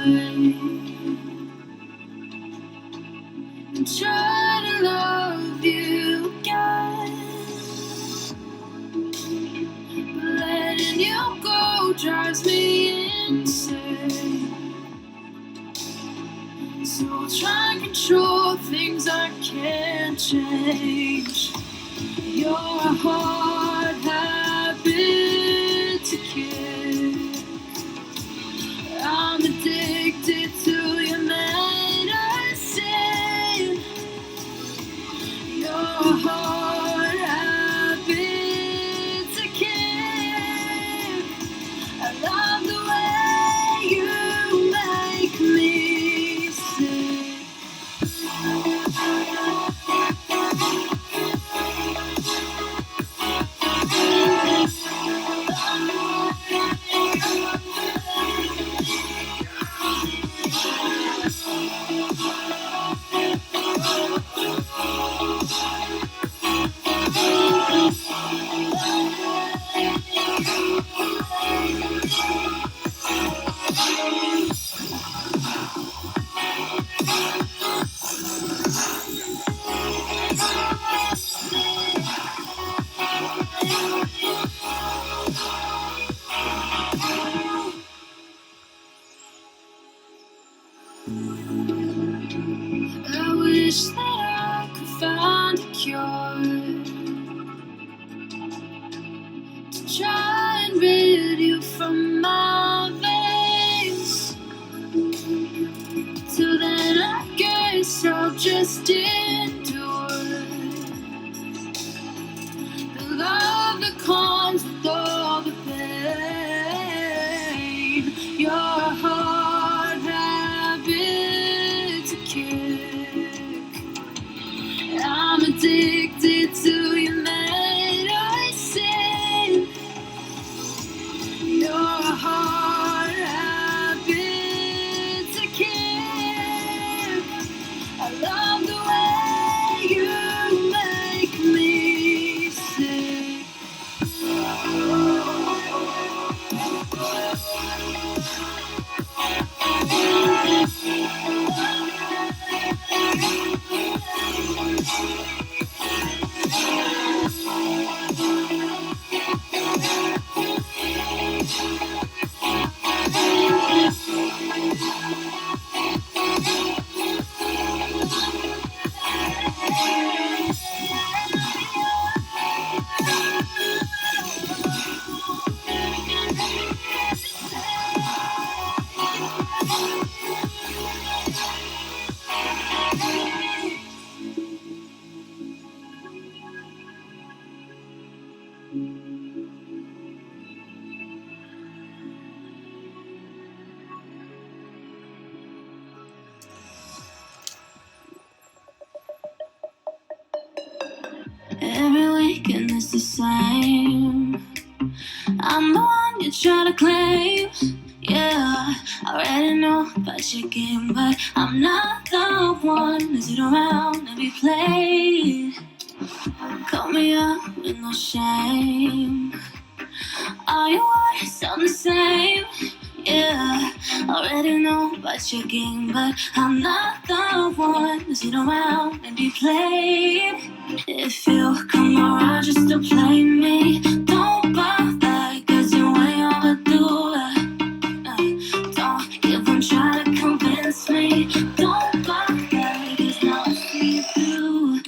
and try to love you again. But letting you go drives me insane. So I'll try and control things I can't change. You're a hard habit to kick. I'm addicted to your medicine. You're a hard habit to kick. I love the way you make me sick. I wish that I could find a cure to try and rid you from my veins. Till then, I guess I'll just endure the love that comes with all the pain. You're a hard habit to kick. I'm addicted to your medicine. You're a hard habit to kick. I love the way you make me sick. Every weekend is the same. I'm the one you try to claim. Yeah, I already know about your game, but I'm not the one to sit around and be played. Call me up with no shame. All your words sound the same. Yeah, I already know about your game, but I'm not the one to sit around and be played. If you come around just to play me, don't bother, cause you ain't overdue. Don't even try to convince me. Don't bother, cause now I see you through.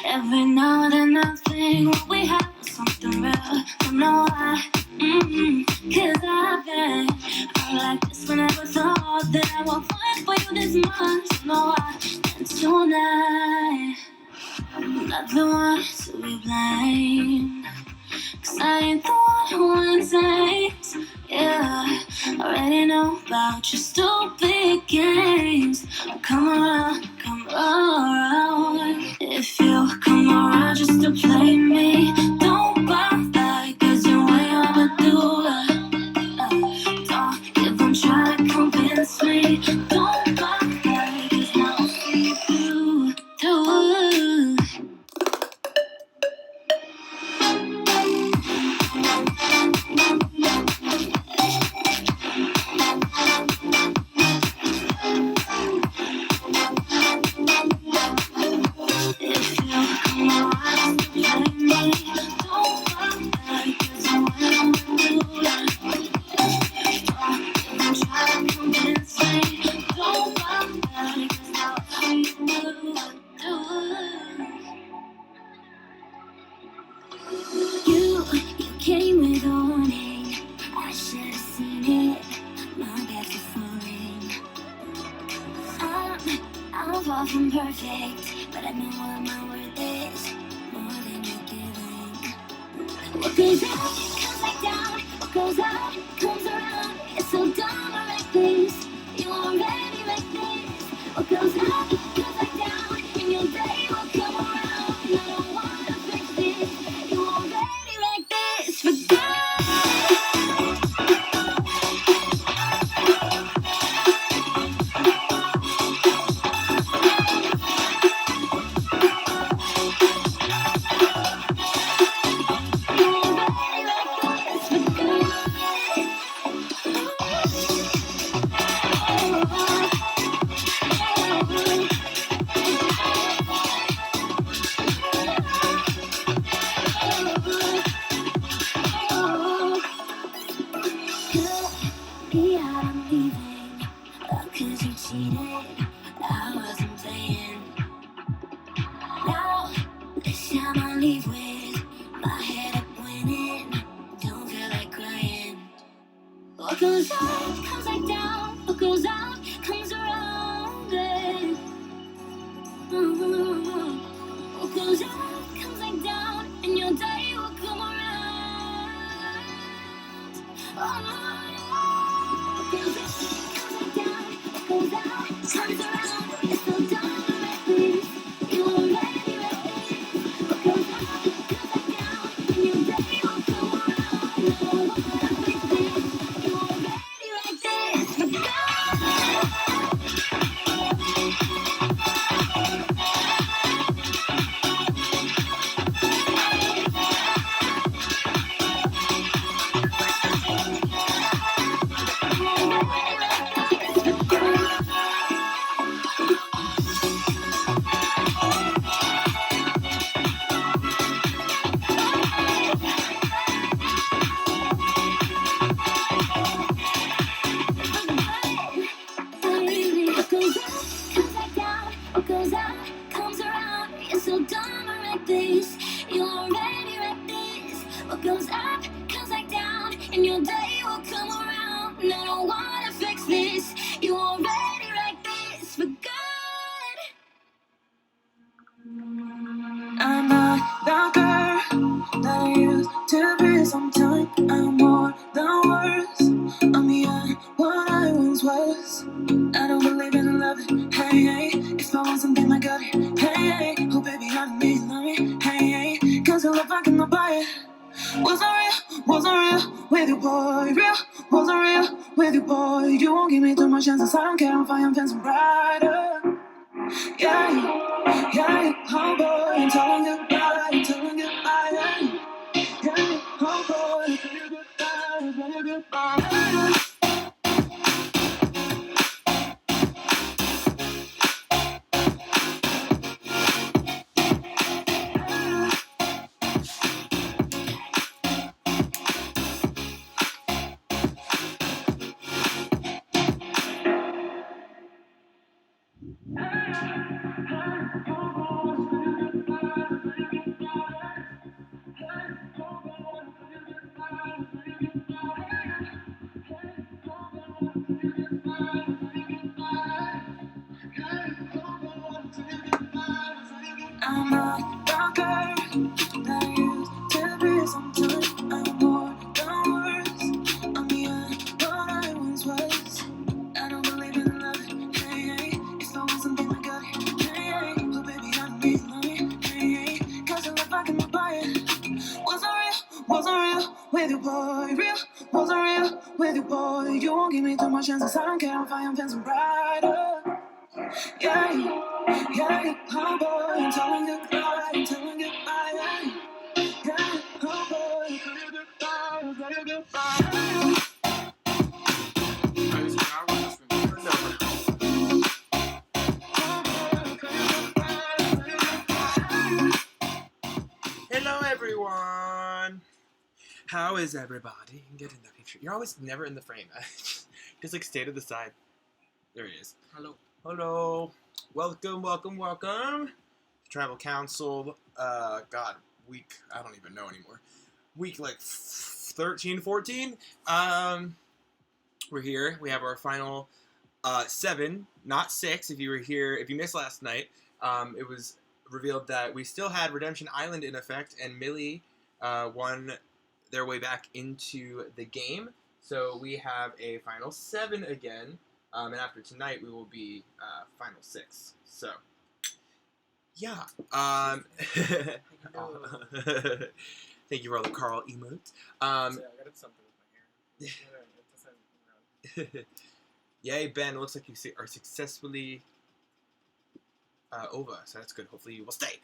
Every now and then I think what we have is something real. Don't know why, cause I've been hurt like this. When I never thought that I would fight for you this much. Don't know why, and tonight I'm not the one to be blamed, cause I ain't the one who wins. Yeah, already already know about your stupid games. Come around, come around. If you come around just to play me, don't bother, cause you're way overdue. Don't even try to convince me. Don't bother, cause I'll see you through. You came with a warning. I should have seen it. My bad for falling. I'm far from perfect, but I know what my worth is. More than you're giving. What goes up comes back down. What goes up comes around. It's so dumb like this. You already like this. What goes up comes back down. And your day will come around. And I don't wanna fix this. You already like this. Forget. I'm leaving, cause you cheated. I wasn't playing. Now, this time I leave with my head up winning. Don't feel like crying. What goes up comes back down. What goes out comes around. Babe. What goes up comes back down, and your day will come around. Oh, what goes up comes back down. What goes out comes around. It's so dumb like this. You already like this. What goes up comes back down, and your day will come around. No one like this. You already like this. But God. Goes out, comes around. You're so dumb like this. You already like this. What goes up comes back down, and your day will come around. And I don't wanna fix this. You already like this. For good. I'm not the girl that I used to be. Sometimes I'm more than words. I'm beyond what I once was. I don't believe in love. Hey, hey, if I want something, I got it. Hey, hey, oh baby, I don't need love me. Hey, hey, cause I love I cannot buy it. Wasn't real with you, boy. Real, wasn't real with you, boy. You won't give me too much chances. I don't care, I'm fine, I'm fencing brighter. Yeah, oh boy, I'm telling you goodbye, I'm telling you goodbye. Yeah, oh boy, I'm telling you goodbye, I'm telling you goodbye. I'm not the girl that I used to be. Sometimes I'm more than words. I'm beyond what I once was. with you, boy. You won't give me too much chances. I don't care if I am feeling brighter. Yeah, yeah, oh boy, I'm telling you goodbye, I'm telling you goodbye. Yeah, oh boy, I'm telling you goodbye, I'm telling you goodbye. Hello, everyone. How is everybody? Get in the picture. You're always never in the frame. Just like stay to the side. There he is. Hello. Hello. Welcome. Tribal Council. Week. I don't even know anymore. Week like 13, 14. We're here. We have our final 7, not 6. If you were here, if you missed last night, it was revealed that we still had Redemption Island in effect, and Millie won their way back into the game. So we have a final 7 again, and after tonight we will be final 6. So, yeah. Thank you for all the Carl emotes. I got something with my hair. Yay, Ben. Looks like you are successfully over, so that's good. Hopefully you will stay.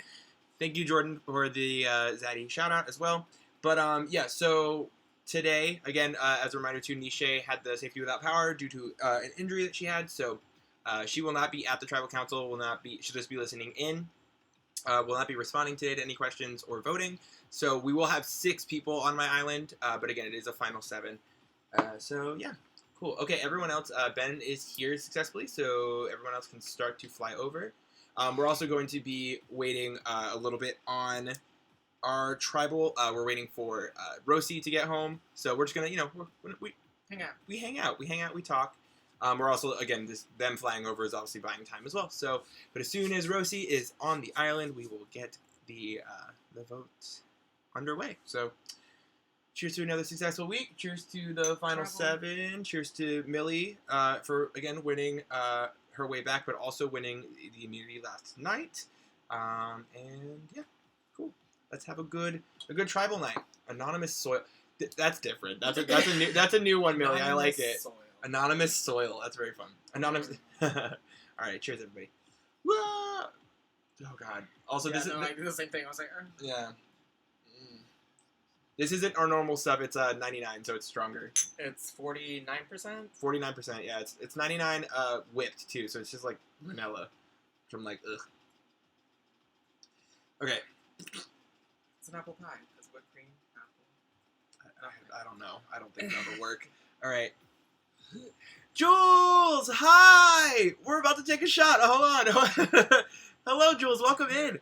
Thank you, Jordan, for the Zaddy shout-out as well. But, yeah, so today, again, as a reminder too, Nisha had the Safety Without Power due to an injury that she had, so she will not be at the Tribal Council, she'll just be listening in, will not be responding today to any questions or voting. So we will have 6 people on my island, but again, it is a final 7. So, yeah. Cool. Okay, everyone else, Ben is here successfully, so everyone else can start to fly over. We're also going to be waiting a little bit on our tribal. We're waiting for Rosie to get home, so we're just gonna, we hang out, we talk. We're also, again, them flying over is obviously buying time as well. So, but as soon as Rosie is on the island, we will get the vote underway. So, cheers to another successful week. Cheers to the final 7. Cheers to Millie for again winning her way back, but also winning the immunity last night. And yeah, cool. Let's have a good tribal night. Anonymous soil. That's different. That's a new one, Millie. I like it. Soil. Anonymous soil. That's very fun. Anonymous. All right. Cheers, everybody. Whoa! Oh God. Also, I did the same thing. I was like, yeah. This isn't our normal stuff. It's 99, so it's stronger. It's 49%. 49%. Yeah, it's 99 whipped too, so it's just like vanilla, which I'm like, ugh. Okay. It's an apple pie. It's whipped cream, apple. I don't know. I don't think that'll work. All right. Jules, hi. We're about to take a shot. Hold on. Hello, Jules. Welcome in.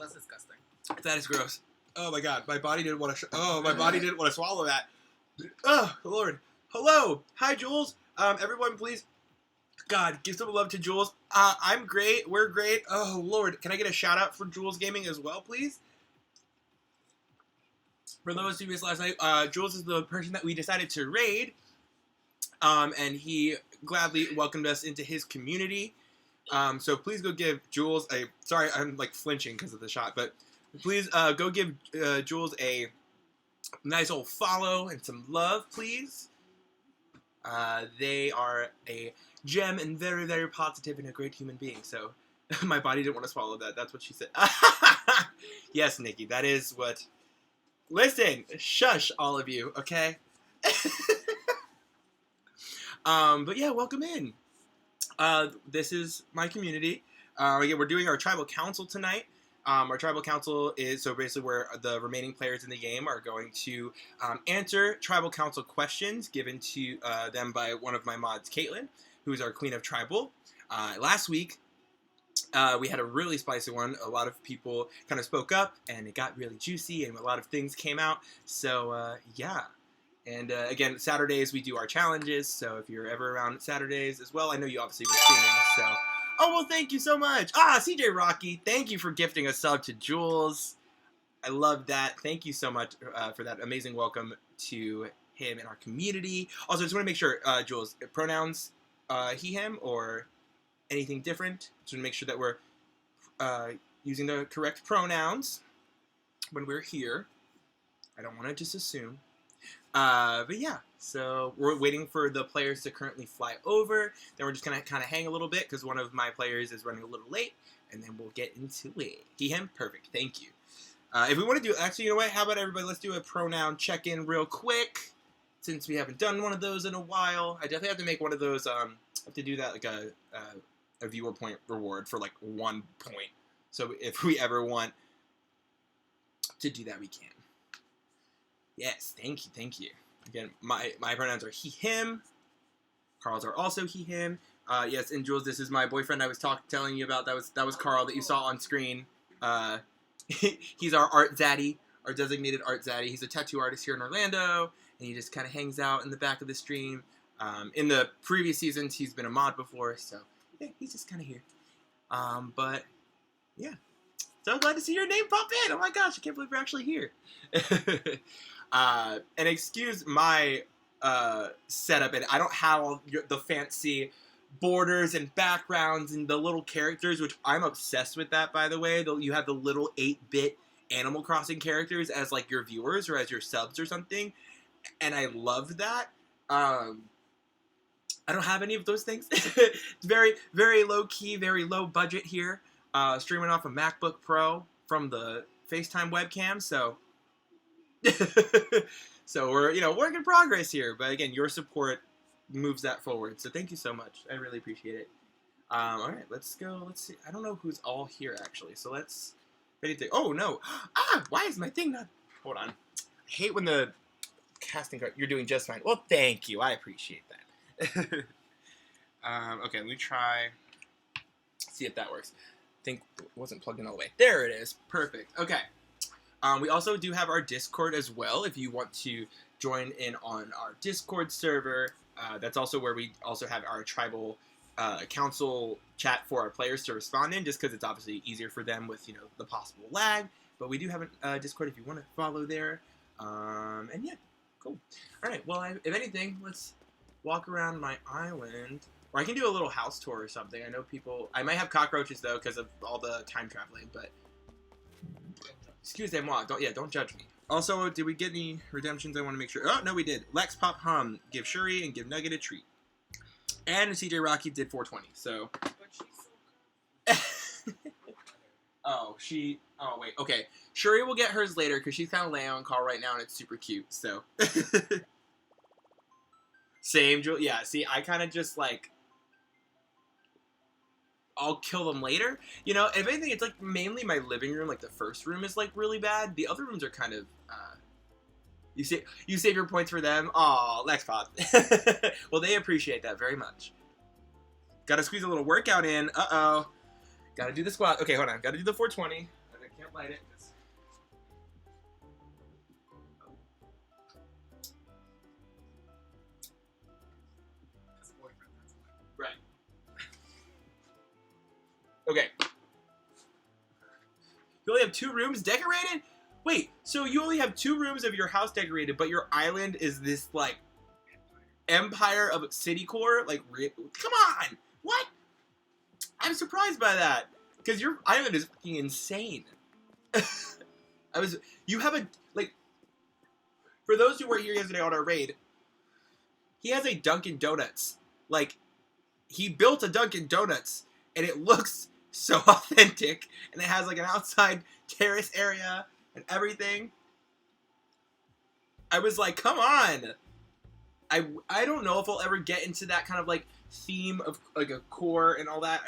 That's disgusting. That is gross. Oh my God, my body didn't want to swallow that. Oh Lord. Hello, hi Jules. Everyone, please, God, give some love to Jules. I'm great. We're great. Oh Lord, can I get a shout out for Jules Gaming as well, please? For those who missed last night, Jules is the person that we decided to raid, and he gladly welcomed us into his community. So please go give Jules a... Sorry, I'm like flinching because of the shot, but please go give Jules a nice old follow and some love, please. They are a gem and very, very positive and a great human being. So my body didn't want to swallow that. That's what she said. Yes, Nikki, that is what... Listen, shush, all of you, okay? But yeah, welcome in. This is my community. Again, we're doing our tribal council tonight. Our tribal council is so basically where the remaining players in the game are going to answer tribal council questions given to them by one of my mods, Caitlin, who's our queen of tribal. Last week, we had a really spicy one. A lot of people kind of spoke up, and it got really juicy, and a lot of things came out. So, yeah. And, again, Saturdays we do our challenges, so if you're ever around Saturdays as well, I know you obviously were streaming, so... Oh, well, thank you so much! CJ Rocky, thank you for gifting a sub to Jules. I love that. Thank you so much for that amazing welcome to him in our community. Also, I just want to make sure, Jules, pronouns he, him, or anything different? Just want to make sure that we're using the correct pronouns when we're here. I don't want to just assume. But yeah, so we're waiting for the players to currently fly over. Then we're just going to kind of hang a little bit because one of my players is running a little late. And then we'll get into it. He, him? Perfect. Thank you. If we want to do... Actually, you know what? How about everybody? Let's do a pronoun check-in real quick. Since we haven't done one of those in a while. I definitely have to make one of those... I have to do that like a viewer point reward for like 1 point. So if we ever want to do that, we can. Yes, thank you, thank you. Again, my pronouns are he, him. Carl's are also he, him. Yes, and Jules, this is my boyfriend I was telling you about. That was Carl that you saw on screen. He's our art zaddy, our designated art zaddy. He's a tattoo artist here in Orlando, and he just kind of hangs out in the back of the stream. In the previous seasons, he's been a mod before, so yeah, he's just kind of here. But yeah, so glad to see your name pop in. Oh my gosh, I can't believe you're actually here. And excuse my setup, and I don't have all the fancy borders and backgrounds and the little characters, which I'm obsessed with that, by the way. You have the little 8-bit Animal Crossing characters as like your viewers or as your subs or something, and I love that. I don't have any of those things. It's very, very low-key, very low budget here. Streaming off a MacBook Pro from the FaceTime webcam, so... So we're, work in progress here. But again, your support moves that forward. So thank you so much. I really appreciate it. All right, let's go. Let's see. I don't know who's all here, actually. So let's... Oh, no. Why is my thing not... Hold on. I hate when the casting card... You're doing just fine. Well, thank you. I appreciate that. Okay, let me try... See if that works. I think it wasn't plugged in all the way. There it is. Perfect. Okay. We also do have our Discord as well, if you want to join in on our Discord server. That's also where we also have our tribal council chat for our players to respond in, just because it's obviously easier for them with, the possible lag. But we do have a Discord if you want to follow there. And yeah, cool. All right, well, if anything, let's walk around my island. Or I can do a little house tour or something. I know people... I might have cockroaches, though, because of all the time traveling, but... Excusez-moi. Don't judge me. Also, did we get any redemptions? I want to make sure. Oh, no, we did. Lex Pop Hum. Give Shuri and give Nugget a treat. And CJ Rocky did 420, so... Oh, wait. Okay. Shuri will get hers later, because she's kind of laying on call right now, and it's super cute, so... Same, Jewel. Yeah, see, I kind of just, like... I'll kill them later. If anything, it's like mainly my living room, like the first room is like really bad. The other rooms are kind of, you save your points for them. Aw, Lex Pop. Well, they appreciate that very much. Gotta squeeze a little workout in. Uh-oh. Gotta do the squat. Okay, hold on. Gotta do the 420. I can't light it. Right. Okay. You only have 2 rooms decorated? Wait, so you only have 2 rooms of your house decorated, but your island is this, like, empire of city core? Like, come on! What? I'm surprised by that. Because your island is fucking insane. You have a, like, for those who were here yesterday on our raid, he has a Dunkin' Donuts. Like, he built a Dunkin' Donuts, and it looks so authentic, and it has like an outside terrace area and everything. I was like, come on. I don't know if I'll ever get into that kind of like theme of like a core and all that.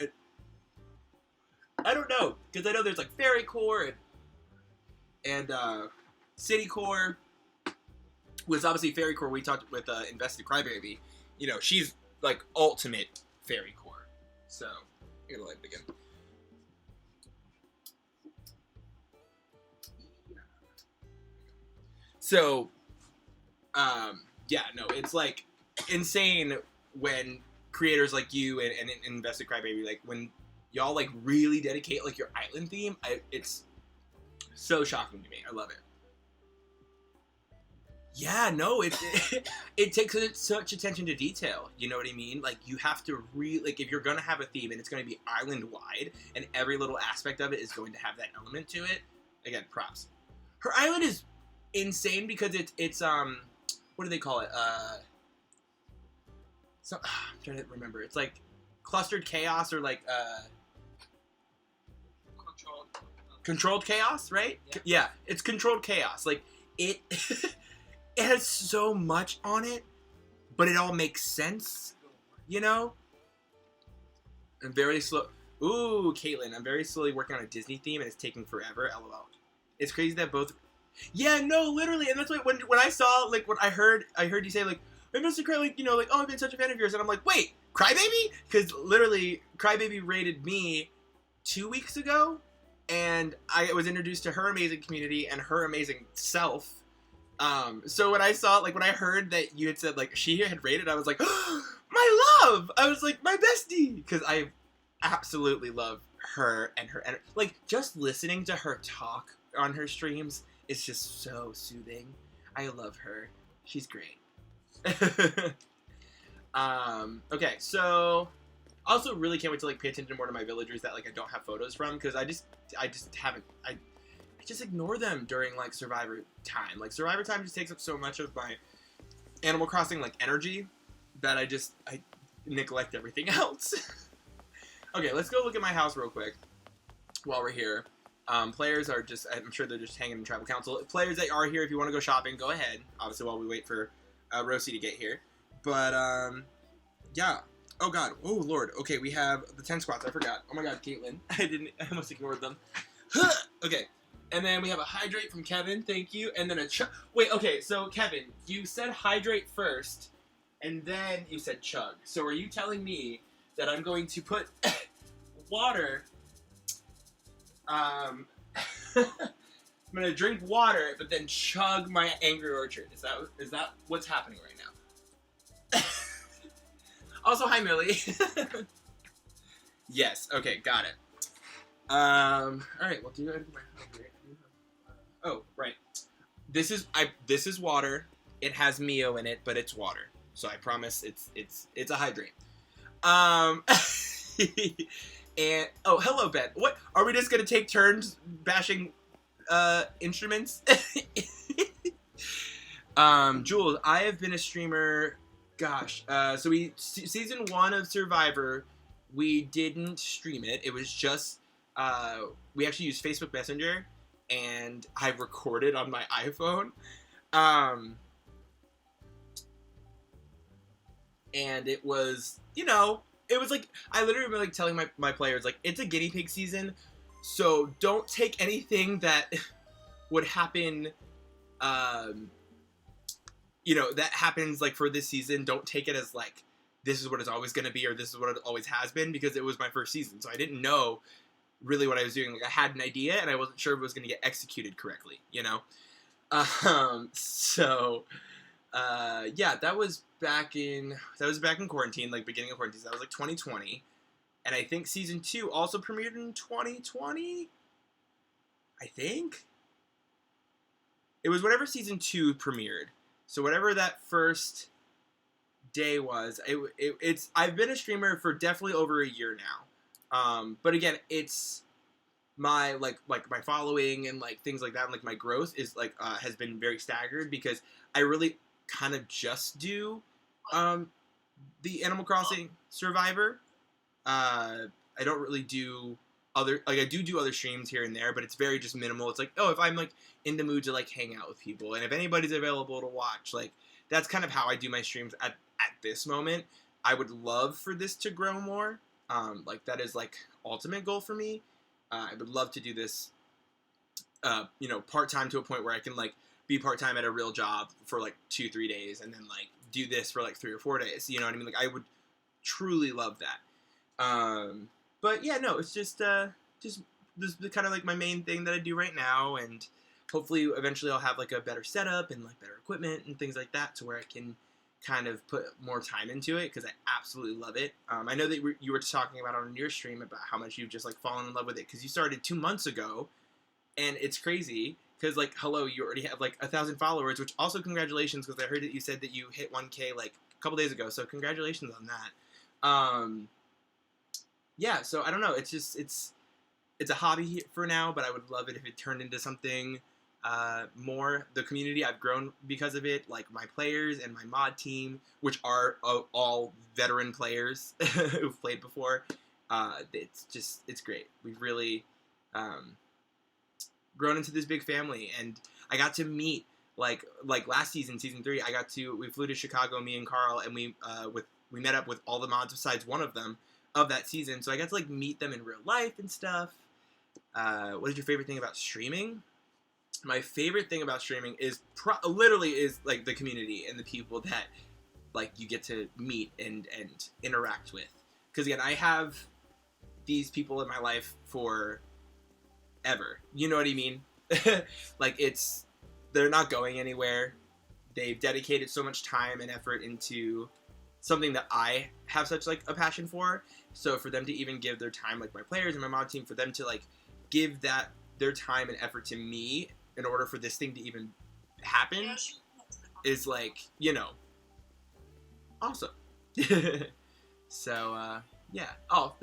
I don't know, because I know there's like fairy core and city core. Was obviously fairy core. We talked with Invested Crybaby. She's like ultimate fairy core. So I'm gonna light it again. So, yeah, no, it's like insane when creators like you and Invested Crybaby, like when y'all like really dedicate like your island theme. It's so shocking to me. I love it. Yeah, no, it takes such attention to detail. You know what I mean? Like you have to like if you're gonna have a theme and it's gonna be island wide, and every little aspect of it is going to have that element to it. Again, props. Her island is insane because it's what do they call it? So I'm trying to remember. It's like clustered chaos or like controlled chaos, right? Yeah, it's controlled chaos. Like it. It has so much on it, but it all makes sense, you know? I'm very slow. Ooh, Caitlin, I'm very slowly working on a Disney theme, and it's taking forever. LOL. It's crazy that both. Yeah, no, literally, and that's why when I saw like what I heard you say like, I must have cried like oh I've been such a fan of yours, and I'm like wait, Crybaby, because literally Crybaby rated me 2 weeks ago, and I was introduced to her amazing community and her amazing self. So when I saw, like, when I heard that you had said, like, she had rated, I was like, oh, my love! I was like, my bestie! Because I absolutely love her and her, like, just listening to her talk on her streams is just so soothing. I love her. She's great. Okay, so, also really can't wait to, like, pay attention more to my villagers that, like, I don't have photos from, because I just haven't, I just ignore them during like Survivor time. Like Survivor time just takes up so much of my Animal Crossing like energy that I neglect everything else. Okay, let's go look at my house real quick while we're here. Players are just, I'm sure they're just hanging in Tribal Council. Players that are here, if you want to go shopping, go ahead. Obviously while we wait for Rosie to get here. But yeah. Oh god. Oh lord. Okay, we have the 10 squats. I forgot. Oh my god, Caitlin. I almost ignored them. Okay. And then we have a hydrate from Kevin, thank you. And then a chug. Wait, okay, so Kevin, you said hydrate first, and then you said chug. So are you telling me that I'm going to put water, I'm going to drink water, but then chug my Angry Orchard? Is that what's happening right now? Also, hi, Millie. Yes, okay, got it. Alright, well, do you have my hydrate? Oh, right. This is water. It has Mio in it, but it's water. So I promise it's a hydrate. And oh, hello, Ben. What are we just gonna take turns bashing instruments? Jules, I have been a streamer. Gosh, so season 1 of Survivor, we didn't stream it. It was just we actually used Facebook Messenger. And I recorded on my iPhone. And it was, it was like, I literally remember like telling my players, like, it's a guinea pig season, so don't take anything that would happen, that happens, like, for this season. Don't take it as, like, this is what it's always going to be, or this is what it always has been, because it was my first season, so I didn't know really what I was doing. Like I had an idea and I wasn't sure if it was going to get executed correctly, So yeah, that was back in quarantine, like beginning of quarantine. So that was like 2020, and I think season 2 also premiered in 2020. I think it was whatever season 2 premiered. So whatever that first day was, it's I've been a streamer for definitely over a year now. But again, it's my like my following and like things like that, and like my growth is like has been very staggered because I really kind of just do the Animal Crossing Survivor. I don't really do other, like I do other streams here and there, but it's very just minimal. It's like, oh, if I'm like in the mood to like hang out with people, and if anybody's available to watch, like that's kind of how I do my streams at this moment. I would love for this to grow more. Like that is like ultimate goal for me. I would love to do this, part-time to a point where I can like be part-time at a real job for like 2-3 days and then like do this for like 3 or 4 days. You know what I mean? Like I would truly love that. But yeah, no, it's just this is kind of like my main thing that I do right now, and hopefully eventually I'll have like a better setup and like better equipment and things like that to where I can kind of put more time into it, because I absolutely love it. I know that you were talking about on your stream about how much you've just like fallen in love with it, because you started 2 months ago, and it's crazy Because, like, hello, you already have, like, 1,000 followers, which also congratulations, because I heard that you said that you hit 1K, like, a couple days ago, so congratulations on that. Yeah, so I don't know, it's just, it's a hobby for now, but I would love it if it turned into something more. The community, I've grown because of it, like, my players and my mod team, which are all veteran players who've played before, it's great. We've really, grown into this big family, and I got to meet like last season, season 3. We flew to Chicago, me and Carl, and we met up with all the mods besides one of them of that season. So I got to like meet them in real life and stuff. What is your favorite thing about streaming? My favorite thing about streaming is literally is like the community and the people that like you get to meet and interact with. Because again, I have these people in my life for ever. You know what I mean? Like, they're not going anywhere. They've dedicated so much time and effort into something that I have such, like, a passion for. So for them to even give their time, like, my players and my mod team, for them to, like, give their time and effort to me in order for this thing to even happen is, like, you know, awesome. So, yeah. Oh,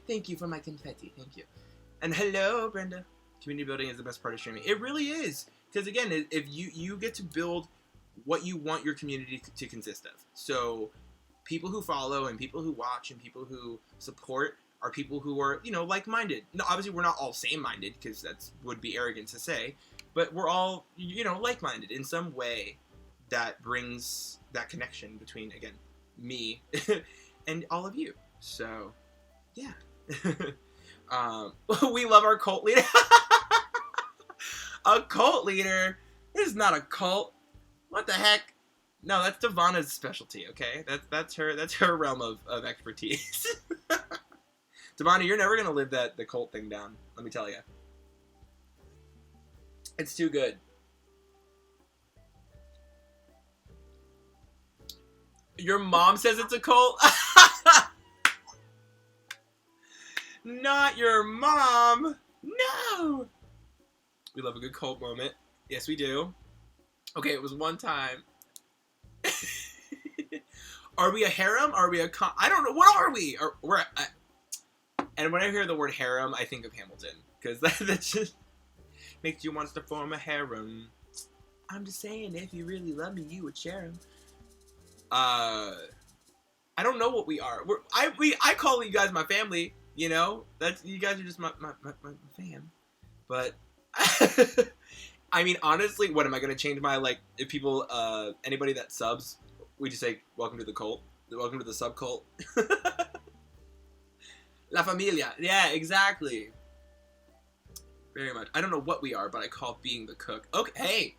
thank you for my confetti. Thank you. And hello, Brenda. Community building is the best part of streaming. It really is. Because, again, if you get to build what you want your community to consist of. So, people who follow and people who watch and people who support are people who are, you know, like-minded. No, obviously, we're not all same-minded, because that would be arrogant to say. But we're all, you know, like-minded in some way that brings that connection between, again, me and all of you. So, yeah. We love our cult leader. A cult leader? This is not a cult. What the heck? No, that's Devana's specialty, okay? That's her realm of expertise. Devana, you're never gonna live the cult thing down, let me tell you. It's too good. Your mom says it's a cult? Not your mom! No! We love a good cult moment. Yes, we do. Okay, it was one time. Are we a harem? Are we a I don't know. What are we? And when I hear the word harem, I think of Hamilton. Because that just makes you want to form a harem. I'm just saying, if you really love me, you would share him. I don't know what we are. I call you guys my family. You know, you guys are just my fam. But I mean, honestly, what am I gonna change my, like, if people anybody that subs, we just say welcome to the cult, welcome to the sub cult. La familia, yeah, exactly. Very much. I don't know what we are, but I call being the cook. Okay, hey,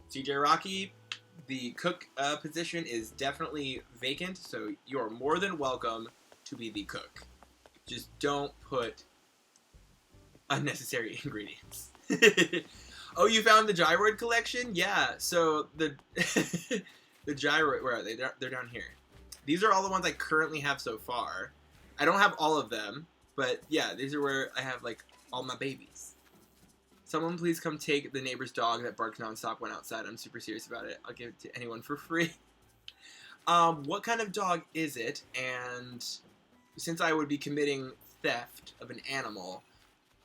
CJ Rocky, the cook position is definitely vacant, so you are more than welcome to be the cook. Just don't put unnecessary ingredients. Oh, you found the gyroid collection? Yeah, so the gyroid, where are they? They're down here. These are all the ones I currently have so far. I don't have all of them, but yeah, these are where I have, like, all my babies. Someone please come take the neighbor's dog that barks nonstop when outside. I'm super serious about it. I'll give it to anyone for free. What kind of dog is it? And since I would be committing theft of an animal,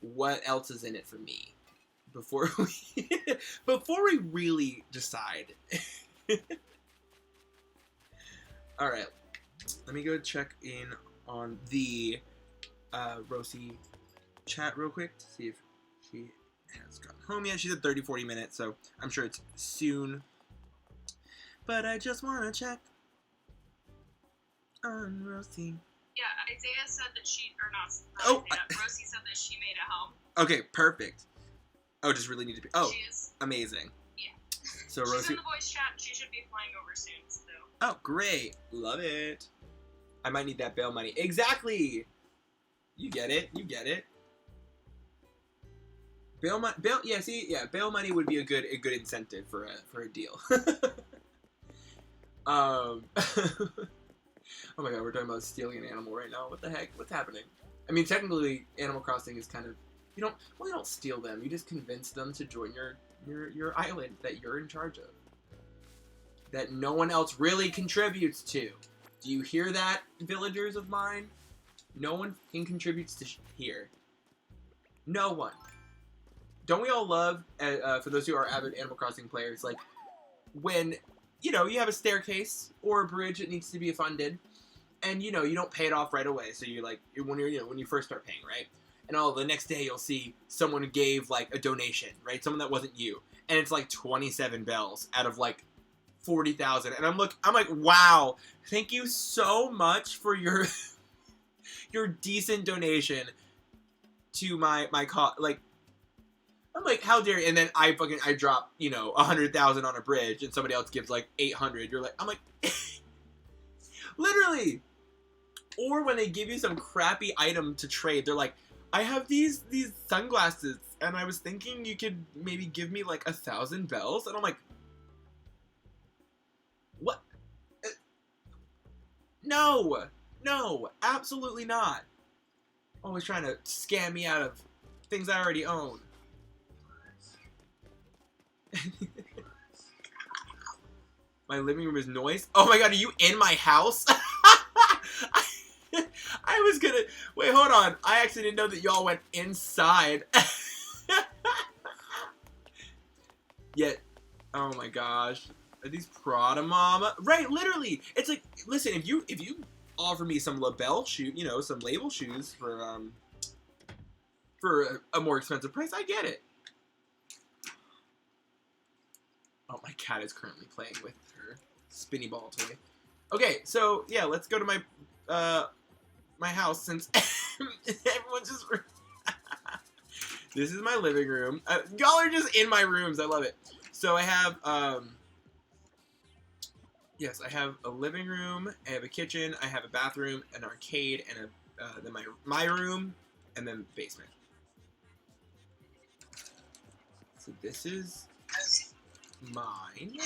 what else is in it for me? Before we really decide. Alright. Let me go check in on the Rosie chat real quick to see if she has gotten home yet. She's at 30-40 minutes, so I'm sure it's soon. But I just want to check on Rosie. Yeah, Isaiah said that Rosie said that she made it home. Okay, perfect. Oh, just really need to be. Oh, she is. Amazing. Yeah. So She's Rosie. in the voice chat. She should be flying over soon. So. Oh, great. Love it. I might need that bail money. Exactly. You get it. You get it. Bail money. Yeah. See. Yeah. Bail money would be a good incentive for a deal. Oh my god, we're talking about stealing an animal right now. What the heck? What's happening? I mean, technically, Animal Crossing is kind of You don't steal them. You just convince them to join your island that you're in charge of. That no one else really contributes to. Do you hear that, villagers of mine? No one contributes to here. No one. Don't we all love, for those who are avid Animal Crossing players, like, when, you have a staircase or a bridge that needs to be funded, and, you don't pay it off right away, so you're like, when you first start paying, right? And the next day you'll see someone gave, like, a donation, right? Someone that wasn't you. And it's like 27 bells out of, like, 40,000. And I'm like, wow, thank you so much for your your decent donation to my like, I'm like, how dare you? And then I drop, 100,000 on a bridge and somebody else gives like 800. You're like, I'm like, literally. Or when they give you some crappy item to trade, they're like, I have these sunglasses and I was thinking you could maybe give me like 1,000 bells. And I'm like, what? No, absolutely not. Always trying to scam me out of things I already own. My living room is noise. Oh my god, are you in my house? I was gonna... Wait, hold on. I actually didn't know that y'all went inside. Yet, oh my gosh. Are these Prada Mama? Right, literally. It's like, listen, if you offer me some label shoe, some label shoes for a more expensive price, I get it. Oh, my cat is currently playing with her spinny ball toy. Okay, so yeah, let's go to my my house since everyone's just. This is my living room. Y'all are just in my rooms. I love it. So I have yes, I have a living room. I have a kitchen. I have a bathroom, an arcade, and then my room, and then basement. So this is mine.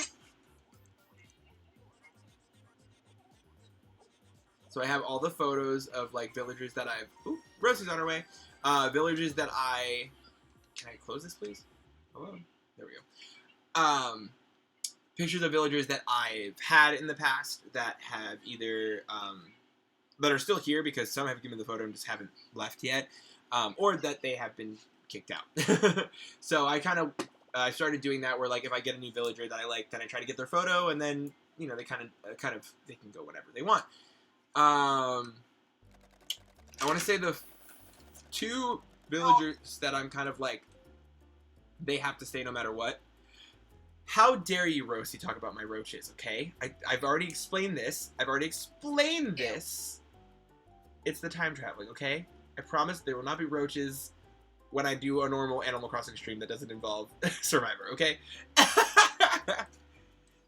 So I have all the photos of like villagers that I've. Ooh, Rosie's on her way. Villagers that I. Can I close this, please? Hello. There we go. Pictures of villagers that I've had in the past that have either that are still here because some have given the photo and just haven't left yet, or that they have been kicked out. So I kind of started doing that where like if I get a new villager that I like, then I try to get their photo and then they kind of they can go whatever they want. I want to say the two villagers that I'm kind of like they have to stay no matter what. How dare you, Rosie, talk about my roaches, okay? I've already explained this. It's the time traveling, okay? I promise there will not be roaches when I do a normal Animal Crossing stream that doesn't involve Survivor, okay?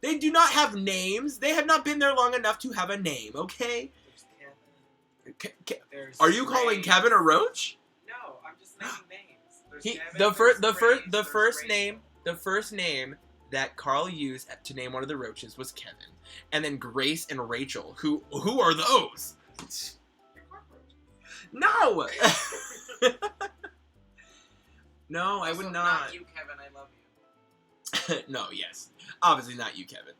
They do not have names. They have not been there long enough to have a name, okay? There's Kevin. Are you calling Kevin a roach? No, I'm just naming names. There's Kevin, The first name that Carl used to name one of the roaches was Kevin, and then Grace and Rachel. Who are those? No. No, I would not. Not you, Kevin. I love you. No, yes, obviously not you, Kevin.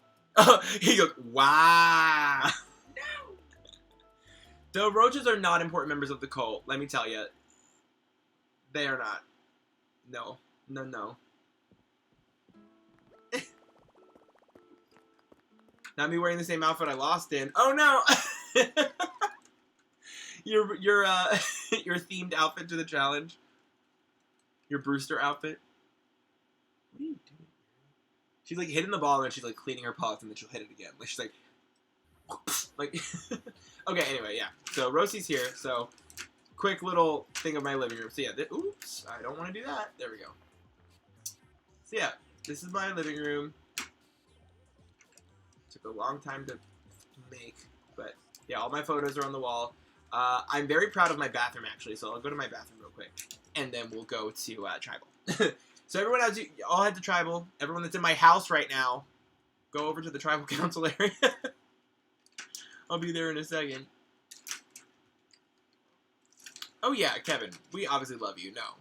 He goes, wow. No. The roaches are not important members of the cult. Let me tell you, they are not. No. Not me wearing the same outfit I lost in. Oh no! your your themed outfit to the challenge. Your Brewster outfit. What are you doing? She's like hitting the ball and then she's like cleaning her paws and then she'll hit it again. Like she's like okay, anyway, yeah. So Rosie's here, so quick little thing of my living room. So yeah, oops, I don't want to do that. There we go. So yeah, this is my living room. Took a long time to make, but yeah, all my photos are on the wall. I'm very proud of my bathroom actually, so I'll go to my bathroom real quick, and then we'll go to tribal. So everyone all head to tribal. Everyone that's in my house right now, go over to the tribal council area. I'll be there in a second. Oh yeah, Kevin, we obviously love you. No,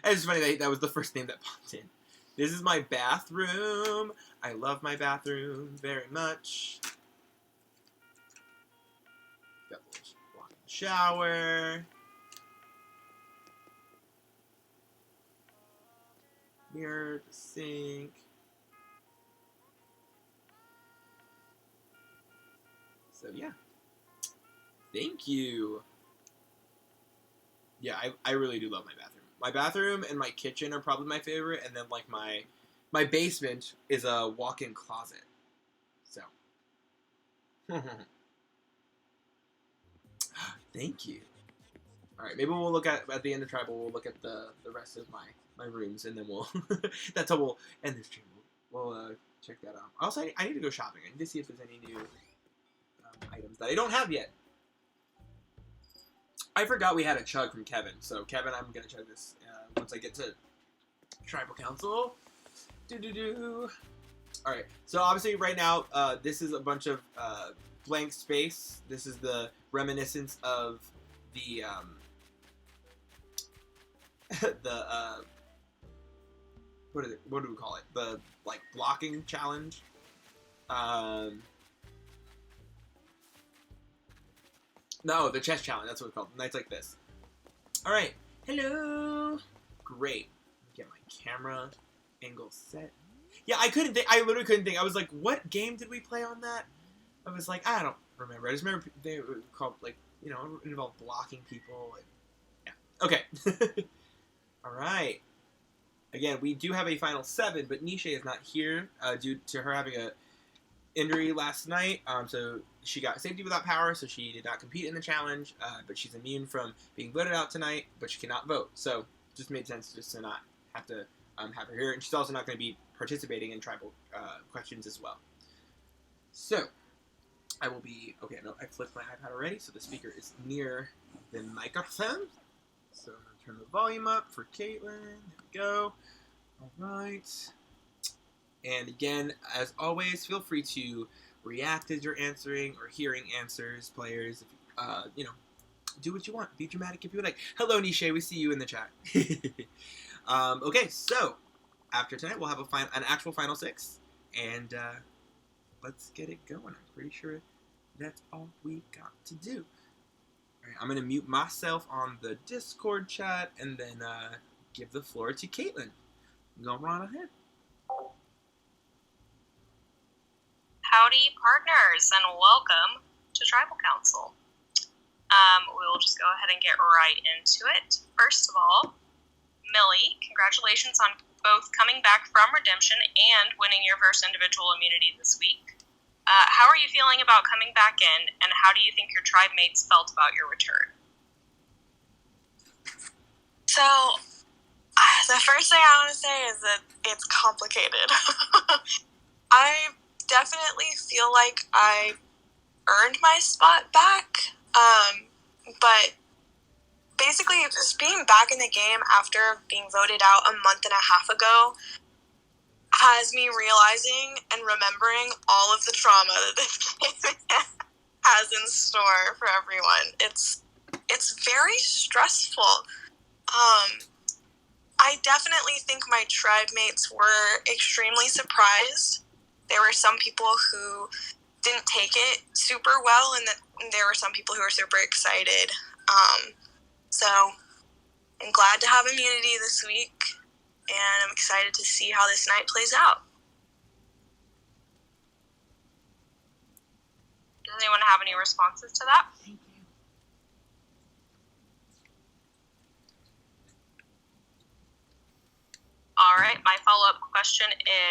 it's funny that was the first name that popped in. This is my bathroom. I love my bathroom very much. Got a little walk-in shower. Mirror, the sink. So yeah. Thank you. Yeah, I really do love my bathroom. My bathroom and my kitchen are probably my favorite, and then like my basement is a walk-in closet. So thank you. Alright, maybe we'll look at the end of Tribal, we'll look at the rest of my rooms, and then we'll that's how we'll end this stream. We'll check that out. Also, I need to go shopping. I need to see if there's any new items that I don't have yet. I forgot we had a chug from Kevin. So, Kevin, I'm going to chug this once I get to Tribal Council. Alright, so obviously right now, this is a bunch of blank space. This is the reminiscence of the, what is it? What do we call it? The, like, blocking challenge. No, the chess challenge. That's what it's called. Nights like this. All right. Hello. Great. Get my camera angle set. Yeah, I couldn't think. I literally couldn't think. I was like, what game did we play on that? I was like, I don't remember. I just remember they were called, like, you know, it involved blocking people. And, yeah. Okay. All right. Again, we do have a final 7, but Nisha is not here due to her having a injury last night. So she got safety without power, so she did not compete in the challenge. But she's immune from being voted out tonight, but she cannot vote. So just made sense just to not have to have her here. And she's also not going to be participating in tribal questions as well. So I will be... Okay, no, I flipped my iPad already, so the speaker is near the microphone. So I'm going to turn the volume up for Caitlin. There we go. All right. And again, as always, feel free to react as you're answering or hearing answers, players. You know, do what you want. Be dramatic if you would like. Hello, Nisha. We see you in the chat. Okay, so after tonight, we'll have an actual final 6. And let's get it going. I'm pretty sure that's all we got to do. All right, I'm going to mute myself on the Discord chat and then give the floor to Caitlin. Go right ahead. Howdy, partners, and welcome to Tribal Council. We will just go ahead and get right into it. First of all, Millie, congratulations on both coming back from redemption and winning your first individual immunity this week. How are you feeling about coming back in, and how do you think your tribe mates felt about your return? So, the first thing I want to say is that it's complicated. I definitely feel like I earned my spot back, but basically just being back in the game after being voted out a month and a half ago has me realizing and remembering all of the trauma that this game has in store for everyone. It's very stressful. I definitely think my tribe mates were extremely surprised. There were some people who didn't take it super well, and there were some people who were super excited. So I'm glad to have immunity this week, and I'm excited to see how this night plays out. Does anyone have any responses to that? Thank you. All right, my follow-up question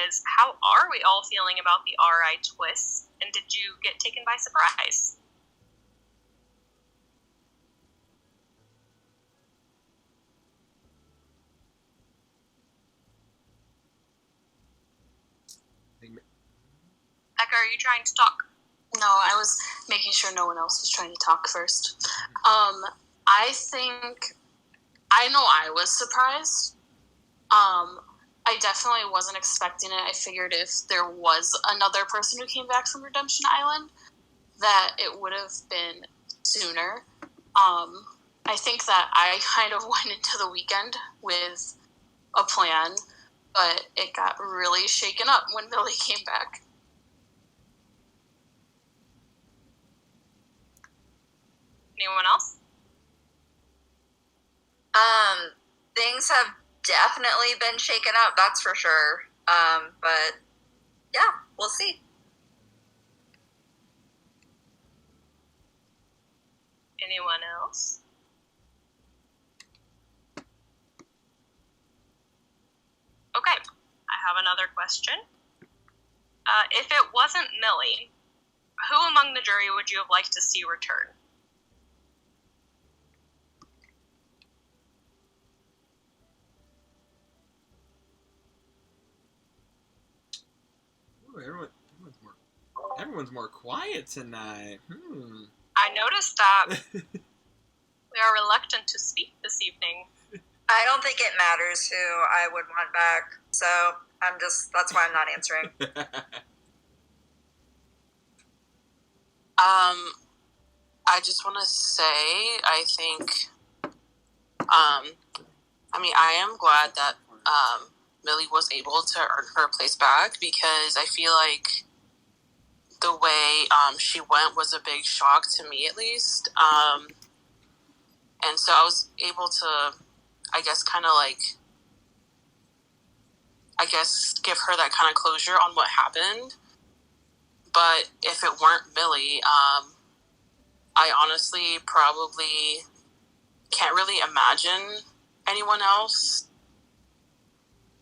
is, how are we all feeling about the RI twist, and did you get taken by surprise? Becca, are you trying to talk? No, I was making sure no one else was trying to talk first. I know I was surprised. I definitely wasn't expecting it. I figured if there was another person who came back from Redemption Island, that it would have been sooner. I think that I kind of went into the weekend with a plan, but it got really shaken up when Millie came back. Anyone else? Things have definitely been shaken up, that's for sure. But yeah, we'll see. Anyone else? Okay, I have another question. If it wasn't Millie, who among the jury would you have liked to see return? Ooh, everyone's more quiet tonight. I noticed that we are reluctant to speak this evening. I don't think it matters who I would want back, so that's why I'm not answering. I just want to say, I think, I am glad that Millie was able to earn her place back, because I feel like the way she went was a big shock to me, at least. And so I was able to, I guess, give her that kind of closure on what happened. But if it weren't Millie, I honestly probably can't really imagine anyone else,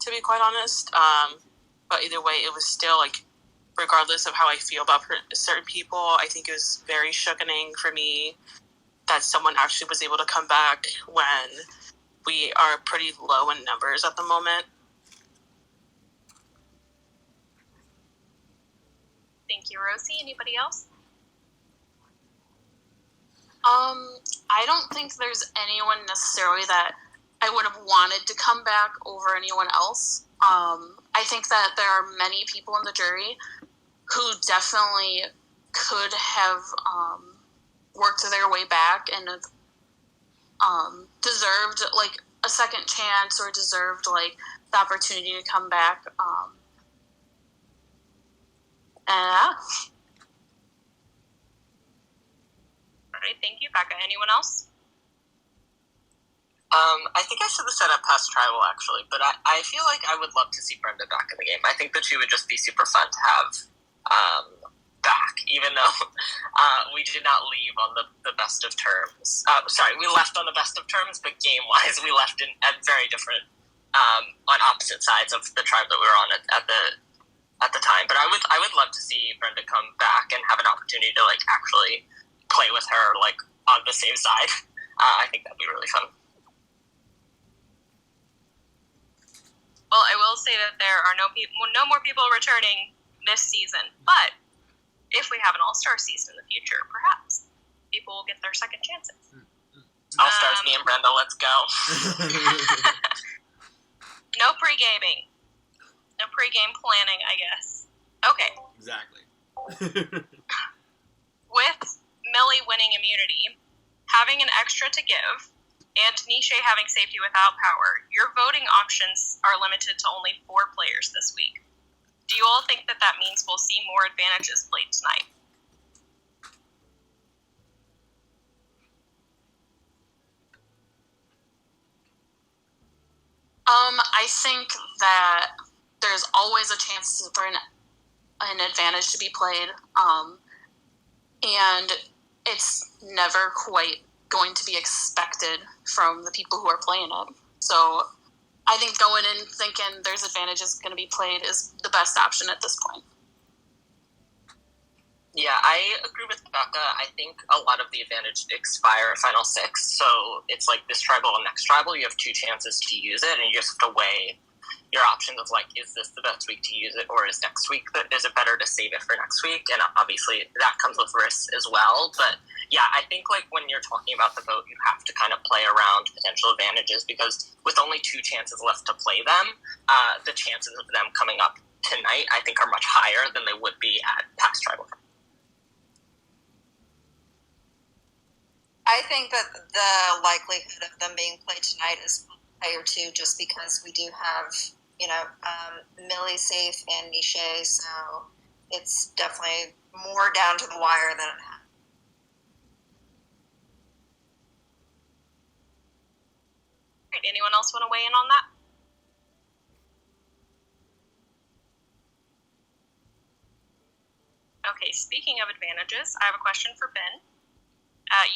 to be quite honest. But either way, it was still, like, regardless of how I feel about certain people, I think it was very shocking for me that someone actually was able to come back when we are pretty low in numbers at the moment. Thank you, Rosie. Anybody else? I don't think there's anyone necessarily that I would have wanted to come back over anyone else. I think that there are many people in the jury who definitely could have worked their way back and deserved, like, a second chance, or deserved, like, the opportunity to come back. All right, thank you, Becca. Anyone else? I think I should have set up past tribal, actually, but I feel like I would love to see Brenda back in the game. I think that she would just be super fun to have back, even though we did not leave on the best of terms. We left on the best of terms, but game-wise, we left at very different, on opposite sides of the tribe that we were on at the time. But I would love to see Brenda come back and have an opportunity to, like, actually play with her, like, on the same side. I think that'd be really fun. Well, I will say that there are no more people returning this season, but if we have an all-star season in the future, perhaps people will get their second chances. All-stars, me and Brenda, let's go. No pre-gaming. No pre-game planning, I guess. Okay. Exactly. With Millie winning immunity, having an extra to give, and Nisha having safety without power, your voting options are limited to only 4 players this week. Do you all think that means we'll see more advantages played tonight? I think that there's always a chance for an advantage to be played, and it's never quite going to be expected from the people who are playing it. So I think going in thinking there's advantages going to be played is the best option at this point. Yeah, I agree with Becca. I think a lot of the advantage expire at Final 6, so it's like this tribal and next tribal, you have 2 chances to use it, and you just have to weigh your options of, like, is this the best week to use it, or is next week, is it better to save it for next week? And obviously that comes with risks as well, but yeah, I think, like, when you're talking about the vote, you have to kind of play around potential advantages, because with only 2 chances left to play them, the chances of them coming up tonight, I think, are much higher than they would be at past tribal. I think that the likelihood of them being played tonight is player 2, just because we do have, Millie safe and Niche, so it's definitely more down to the wire than it has. All right, anyone else want to weigh in on that? Okay, speaking of advantages, I have a question for Ben.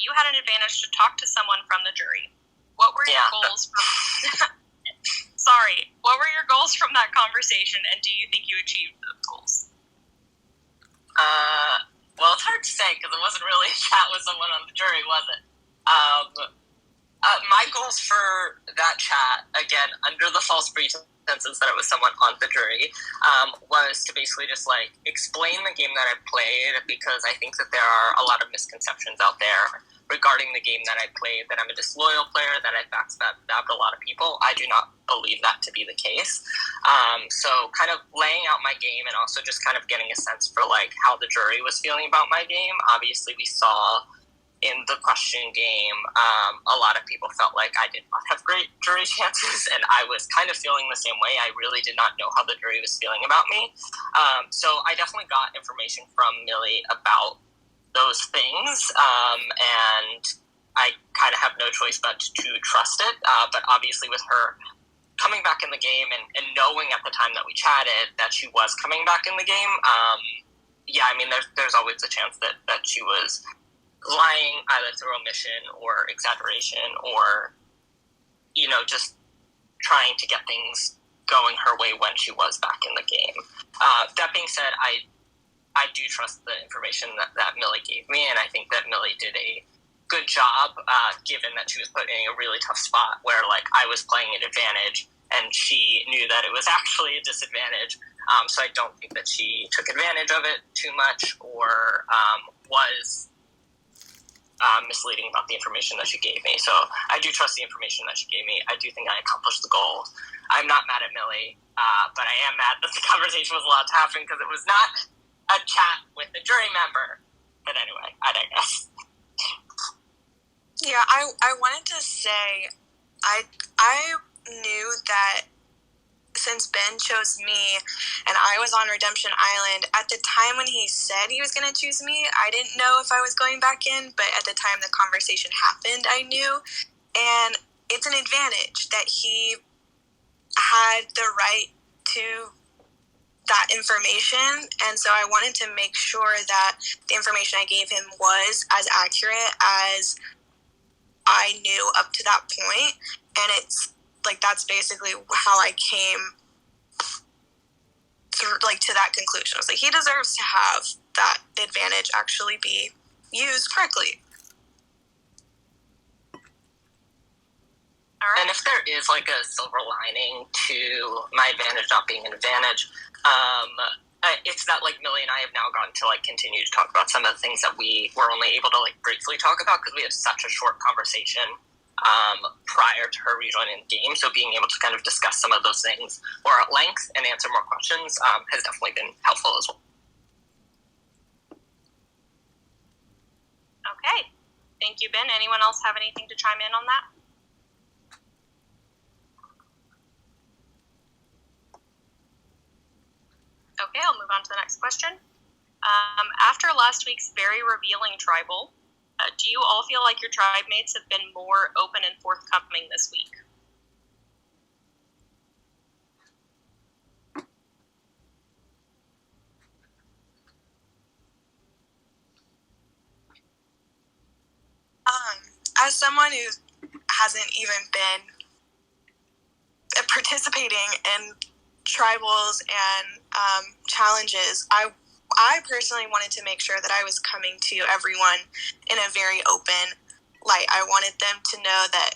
You had an advantage to talk to someone from the jury. What were your goals from... Sorry, what were your goals from that conversation, and do you think you achieved those goals? Well, it's hard to say because it wasn't really a chat with someone on the jury, was it? My goals for that chat, again, under the false pretenses that it was someone on the jury, was to basically just explain the game that I played, because I think that there are a lot of misconceptions out there regarding the game that I played, that I'm a disloyal player, that I backstabbed a lot of people. I do not believe that to be the case. So kind of laying out my game, and also just kind of getting a sense for how the jury was feeling about my game. Obviously, we saw in the question game, a lot of people felt like I did not have great jury chances, and I was kind of feeling the same way. I really did not know how the jury was feeling about me. So I definitely got information from Millie about those things, and I kind of have no choice but to trust it. But obviously with her coming back in the game, and knowing at the time that we chatted that she was coming back in the game, there's always a chance that she was lying either through omission or exaggeration, or just trying to get things going her way when she was back in the game. That being said, I do trust the information that Millie gave me, and I think that Millie did a good job, given that she was put in a really tough spot where I was playing at advantage and she knew that it was actually a disadvantage. So I don't think that she took advantage of it too much, or was misleading about the information that she gave me. So I do trust the information that she gave me. I do think I accomplished the goal. I'm not mad at Millie, but I am mad that the conversation was allowed to happen, because it was not a chat with a jury member. But anyway, I digress. Yeah, I wanted to say, I knew that since Ben chose me and I was on Redemption Island, at the time when he said he was going to choose me, I didn't know if I was going back in, but at the time the conversation happened, I knew. And it's an advantage that he had the right to that information, and so I wanted to make sure that the information I gave him was as accurate as I knew up to that point. And it's that's basically how I came through, to that conclusion. I was he deserves to have that advantage actually be used correctly. All right. And if there is a silver lining to my advantage not being an advantage, it's that Millie and I have now gotten to continue to talk about some of the things that we were only able to briefly talk about because we had such a short conversation prior to her rejoining the game. So being able to kind of discuss some of those things more at length and answer more questions has definitely been helpful as well. Okay, thank you, Ben. Anyone else have anything to chime in on that? Okay, I'll move on to the next question. After last week's very revealing tribal, do you all feel like your tribe mates have been more open and forthcoming this week? As someone who hasn't even been participating in tribals and challenges, I personally wanted to make sure that I was coming to everyone in a very open light. I wanted them to know that,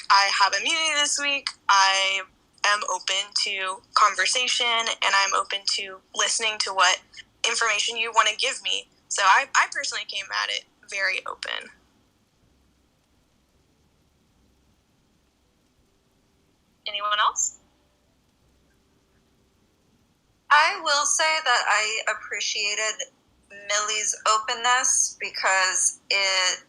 I have immunity this week. I am open to conversation, and I'm open to listening to what information you want to give me. So I personally came at it very open. Anyone else? I will say that I appreciated Millie's openness because it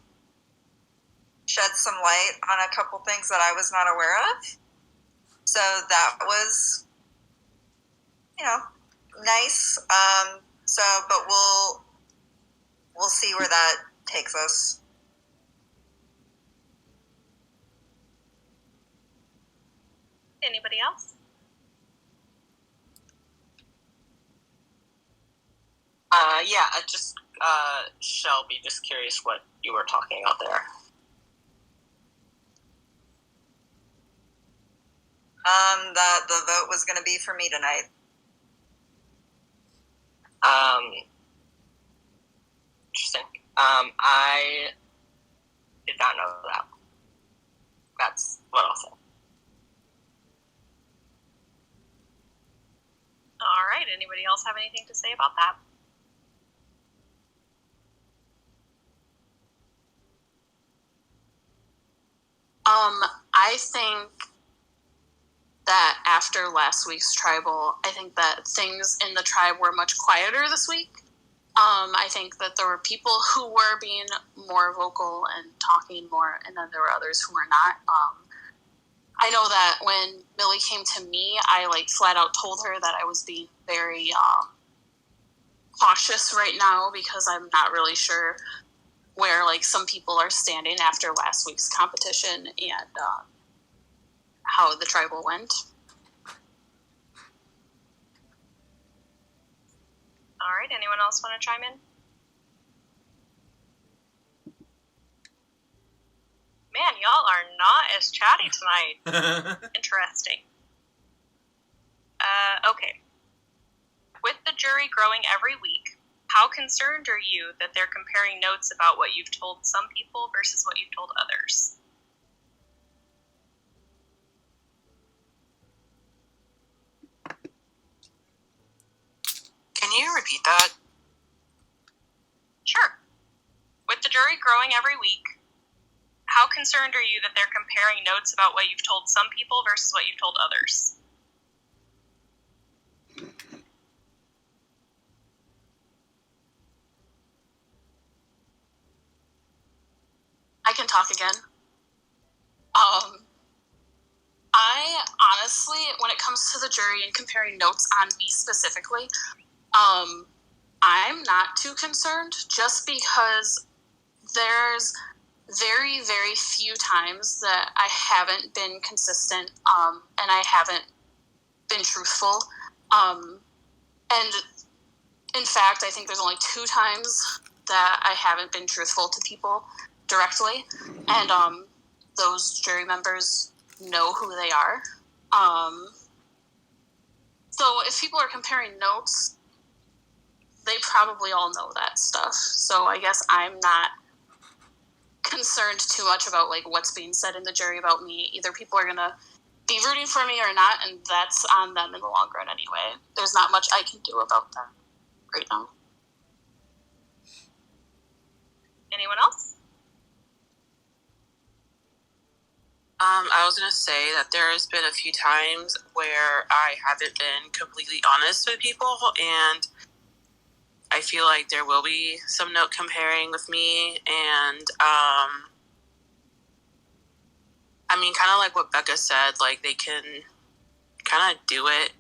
shed some light on a couple things that I was not aware of. So that was, nice. But we'll see where that takes us. Anybody else? Just Shelby, just curious what you were talking about there. That the vote was going to be for me tonight. Interesting. I did not know that. That's what I'll say. All right. Anybody else have anything to say about that? I think that after last week's tribal, I think that things in the tribe were much quieter this week. I think that there were people who were being more vocal and talking more, and then there were others who were not. I know that when Millie came to me, I flat out told her that I was being very cautious right now because I'm not really sure where some people are standing after last week's competition and how the tribal went. All right. Anyone else want to chime in? Man, y'all are not as chatty tonight. Interesting. Okay. With the jury growing every week, how concerned are you that they're comparing notes about what you've told some people versus what you've told others? Can you repeat that? Sure. With the jury growing every week, how concerned are you that they're comparing notes about what you've told some people versus what you've told others? I can talk again. I honestly, when it comes to the jury and comparing notes on me specifically, I'm not too concerned just because there's very, very few times that I haven't been consistent and I haven't been truthful. And in fact, I think there's only 2 times that I haven't been truthful to people directly. And those jury members know who they are. So if people are comparing notes, they probably all know that stuff. So I guess I'm not concerned too much about what's being said in the jury about me. Either people are going to be rooting for me or not, and that's on them in the long run anyway. There's not much I can do about that right now. Anyone else? I was going to say that there has been a few times where I haven't been completely honest with people, and I feel like there will be some note comparing with me, and kind of like what Becca said, they can kind of do it.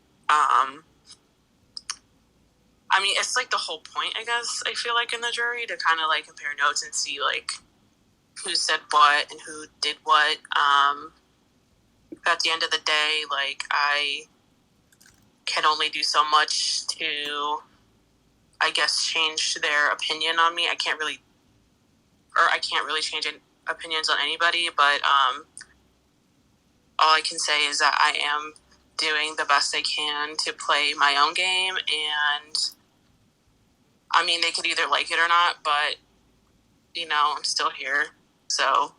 It's the whole point, I guess, I feel in the jury to kind of compare notes and see who said what and who did what. But at the end of the day, I can only do so much to, I guess, change their opinion on me. I can't really change opinions on anybody, but all I can say is that I am doing the best I can to play my own game, and they could either like it or not, but I'm still here, so.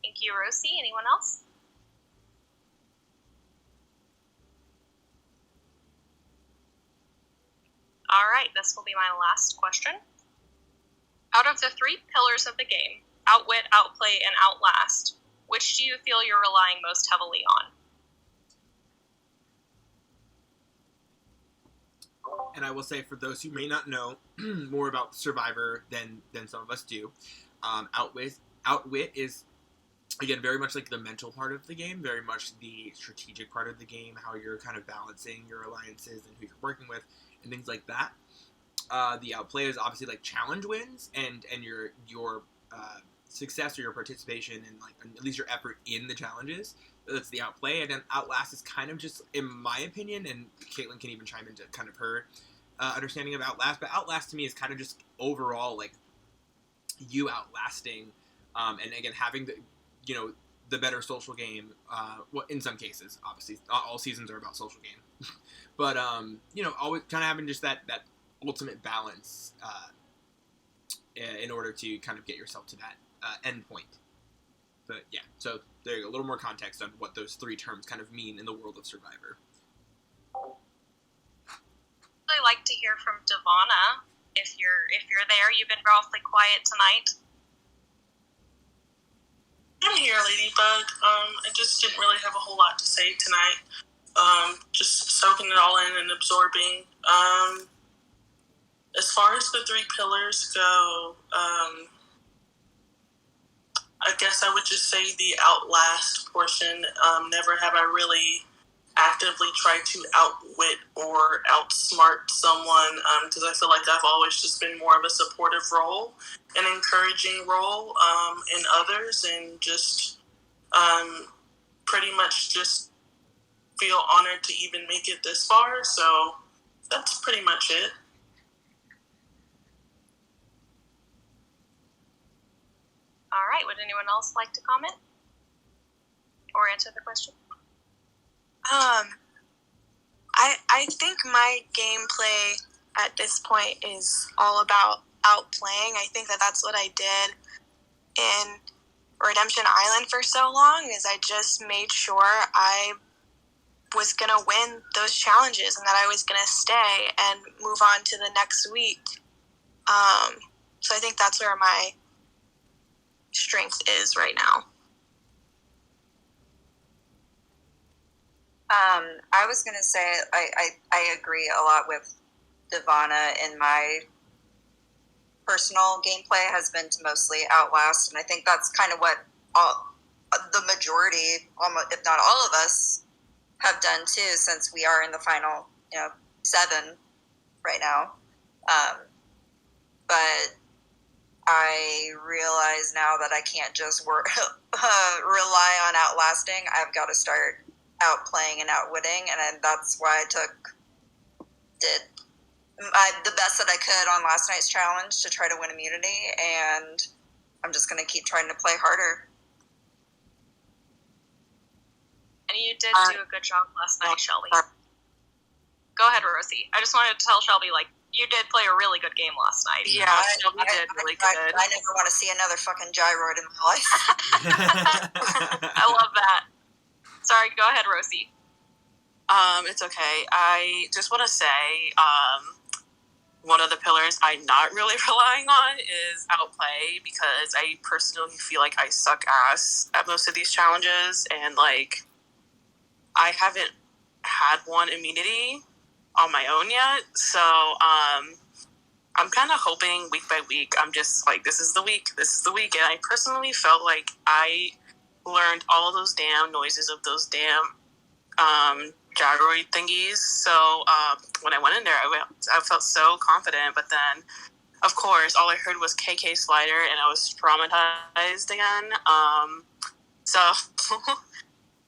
Thank you, Rosie. Anyone else? All right, this will be my last question. Out of the 3 pillars of the game, outwit, outplay, and outlast, which do you feel you're relying most heavily on? And I will say, for those who may not know more about Survivor than some of us do, Outwit is, again, very much like the mental part of the game, very much the strategic part of the game, how you're kind of balancing your alliances and who you're working with and things like that. The Outplay is obviously like challenge wins and your success or your participation and like at least your effort in the challenges. That's the Outplay. And then Outlast is kind of just, in my opinion, and Caitlin can even chime into kind of her understanding of Outlast, but Outlast to me is kind of just overall like you outlasting and again having the better social game. Well, in some cases, obviously not all seasons are about social game, but always kind of having just that ultimate balance in order to kind of get yourself to that end point. But yeah, so there you go, a little more context on what those three terms kind of mean in the world of Survivor. I'd really like to hear from Devonna. If you're there, you've been awfully quiet tonight. I'm here, Ladybug. I just didn't really have a whole lot to say tonight. Just soaking it all in and absorbing. As far as the three pillars go, I guess I would just say the Outlast portion. Never have I really actively tried to outwit or outsmart someone, because I feel like I've always just been more of a supportive role, an encouraging role in others, and just pretty much just feel honored to even make it this far. So that's pretty much it. All right, would anyone else like to comment or answer the question? I think my gameplay at this point is all about outplaying. I think that that's what I did in Redemption Island for so long, is I just made sure I was going to win those challenges and that I was going to stay and move on to the next week. So I think that's where my strength is right now. I was going to say I agree a lot with Devonna, and my personal gameplay has been to mostly Outlast, and I think that's kind of what the majority, almost, if not all of us, have done too, since we are in the final 7 right now. But I realize now that I can't just rely on outlasting. I've got to start outplaying and outwitting, and that's why I did the best that I could on last night's challenge to try to win immunity, and I'm just going to keep trying to play harder. And you did do a good job last night, Shelby. Go ahead, Rosie. I just wanted to tell Shelby, you did play a really good game last night. Yeah, Shelby did really good. I never want to see another fucking gyroid in my life. I love that. Sorry, go ahead, Rosie. It's okay. I just want to say, one of the pillars I'm not really relying on is outplay, because I personally feel like I suck ass at most of these challenges, and I haven't had one immunity on my own yet. So I'm kind of hoping week by week, I'm just this is the week, and I personally felt like I learned all those damn noises of those damn gyroid thingies. So when I went in there, I felt so confident, but then of course all I heard was KK Slider, and I was traumatized again. So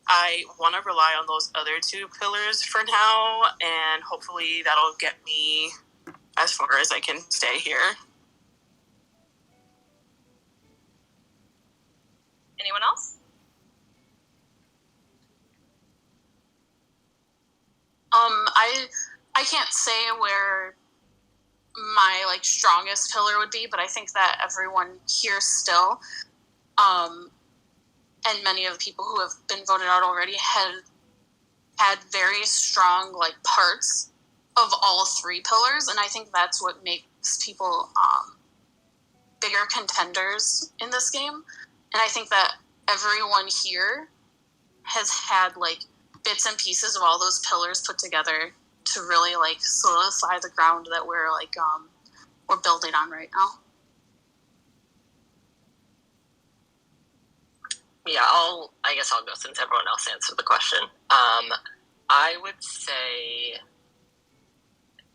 I want to rely on those other two pillars for now, and hopefully that'll get me as far as I can stay here. Anyone else? I can't say where my strongest pillar would be, but I think that everyone here still, and many of the people who have been voted out already had very strong parts of all three pillars, and I think that's what makes people bigger contenders in this game. And I think that everyone here has had bits and pieces of all those pillars put together to to really like solidify the ground that we're like we're building on right now. Yeah, I guess I'll go since everyone else answered the question. I would say,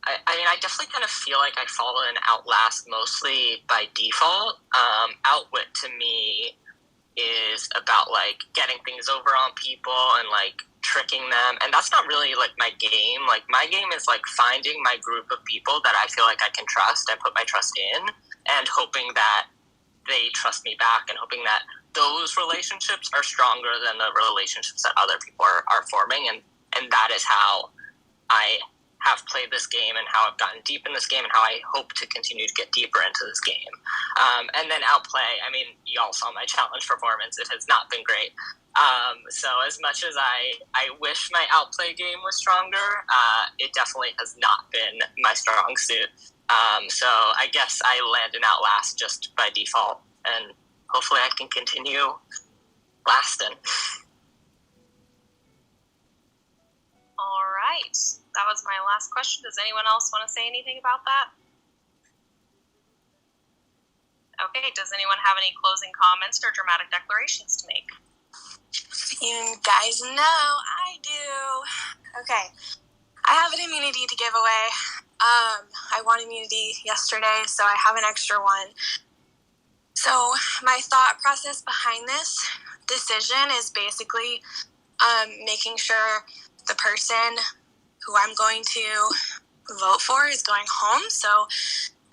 I mean, I definitely kind of feel like I follow an Outlast mostly by default. Outwit to me is about like getting things over on people and like tricking them, and that's not really like my game. Like my game is like finding my group of people that I feel like I can trust and put my trust in, and hoping that they trust me back, and hoping that those relationships are stronger than the relationships that other people are forming, and that is how I have played this game and how I've gotten deep in this game and how I hope to continue to get deeper into this game. And then Outplay, I mean, y'all saw my challenge performance. It has not been great. So as much as I wish my Outplay game was stronger, it definitely has not been my strong suit. So I guess I land in Outlast just by default, and hopefully I can continue lasting. All right. That was my last question. Does anyone else want to say anything about that? Okay. Does anyone have any closing comments or dramatic declarations to make? You guys know I do. Okay. I have an immunity to give away. I won immunity yesterday, so I have an extra one. So my thought process behind this decision is basically making sure the person who I'm going to vote for is going home. So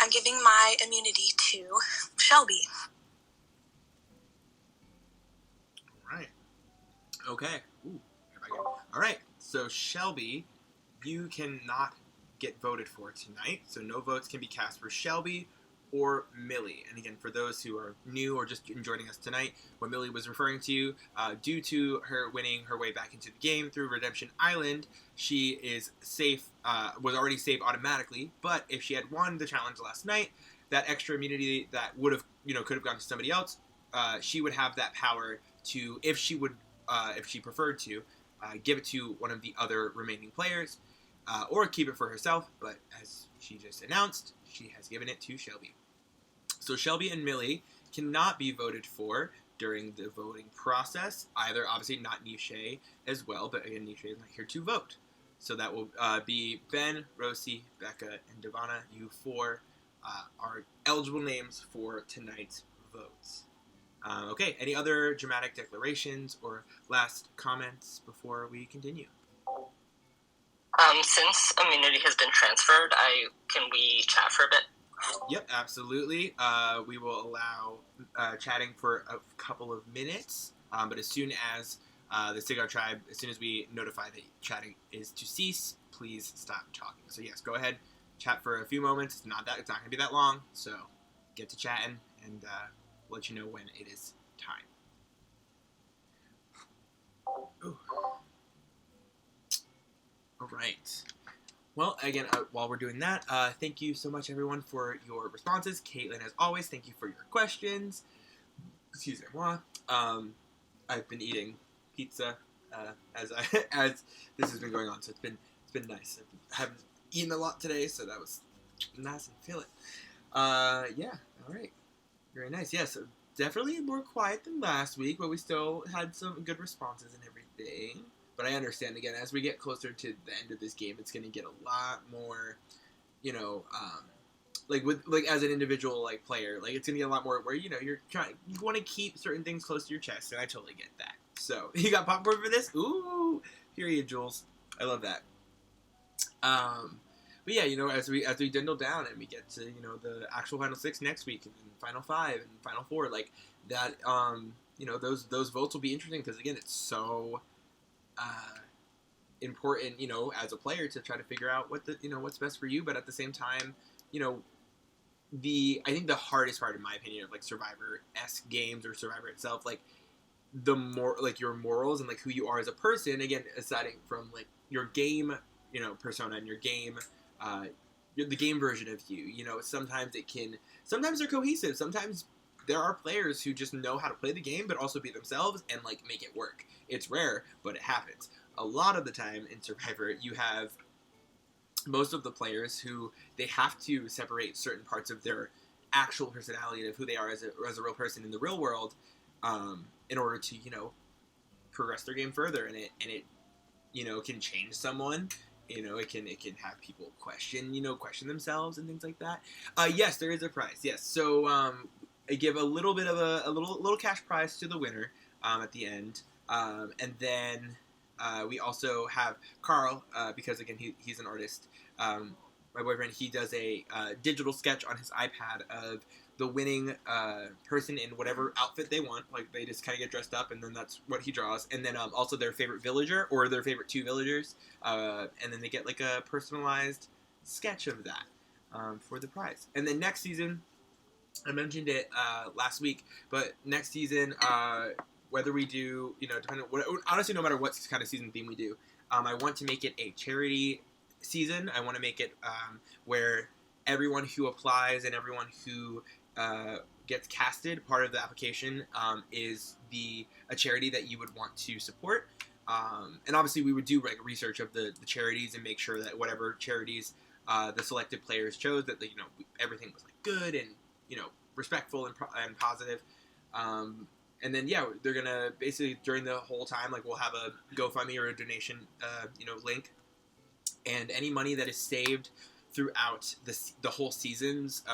I'm giving my immunity to Shelby. All right. Okay. Ooh, here I go. All right. So Shelby, you cannot get voted for tonight. So no votes can be cast for Shelby or Millie. And again, for those who are new or just joining us tonight, what Millie was referring to, due to her winning her way back into the game through Redemption Island, she is safe, was already safe automatically, but if she had won the challenge last night, that extra immunity that would have, could have gone to somebody else, she would have that power to, if she preferred to, give it to one of the other remaining players, or keep it for herself, but as she just announced, she has given it to Shelby. So Shelby and Millie cannot be voted for during the voting process. Either, obviously, not Nisha as well, but again, Nisha is not here to vote. So that will be Ben, Rosie, Becca, and Devana. You four are eligible names for tonight's votes. Okay, any other dramatic declarations or last comments before we continue? Since immunity has been transferred, can we chat for a bit? Yep, absolutely. We will allow chatting for a couple of minutes, but as soon as the Cigar Tribe, as soon as we notify that chatting is to cease, please stop talking. So yes, go ahead, chat for a few moments. It's not going to be that long, so get to chatting, and we'll let you know when it is time. Ooh. All right. Well, again, while we're doing that, thank you so much, everyone, for your responses. Caitlin, as always, thank you for your questions. Excuse me. I've been eating pizza as this has been going on, so it's been nice. I haven't eaten a lot today, so that was nice and feel it. Yeah. All right. Very nice. Yeah. So definitely more quiet than last week, but we still had some good responses and everything. But I understand, again, as we get closer to the end of this game, it's going to get a lot more, as an individual, player, it's going to get a lot more where, you want to keep certain things close to your chest, and I totally get that. So, you got popcorn for this? Ooh, period, Jules. I love that. But yeah, as we dwindle down and we get to, the actual Final 6 next week, and then Final 5 and Final 4, that, those votes will be interesting, because, again, it's so important, as a player to try to figure out what's best for you, but at the same time, I think the hardest part, in my opinion, of Survivor-esque games or Survivor itself, the more your morals and who you are as a person, again, aside from your game, persona and your game, the game version of you, sometimes they're cohesive, sometimes there are players who just know how to play the game, but also be themselves and make it work. It's rare, but it happens. A lot of the time in Survivor, you have most of the players who they have to separate certain parts of their actual personality of who they are as a real person in the real world, in order to progress their game further, and it can change someone. It can have people question themselves and things like that. Yes, there is a prize. Yes, so I give a little bit of a little cash prize to the winner at the end, and then we also have Carl, because again he's an artist. My boyfriend, he does a digital sketch on his iPad of the winning person in whatever outfit they want. Like, they just kind of get dressed up, and then that's what he draws. And then also their favorite villager or their favorite 2 villagers, and then they get like a personalized sketch of that for the prize. And then next season, I mentioned it last week, but next season, whether we do, depending on honestly, no matter what kind of season theme we do, I want to make it a charity season. I want to make it where everyone who applies and everyone who gets casted, part of the application is a charity that you would want to support. And obviously we would do like research of the charities and make sure that whatever charities the selected players chose, that everything was like good and respectful and positive. And then they're gonna basically, during the whole time, like, we'll have a GoFundMe or a donation link, and any money that is saved throughout the whole season's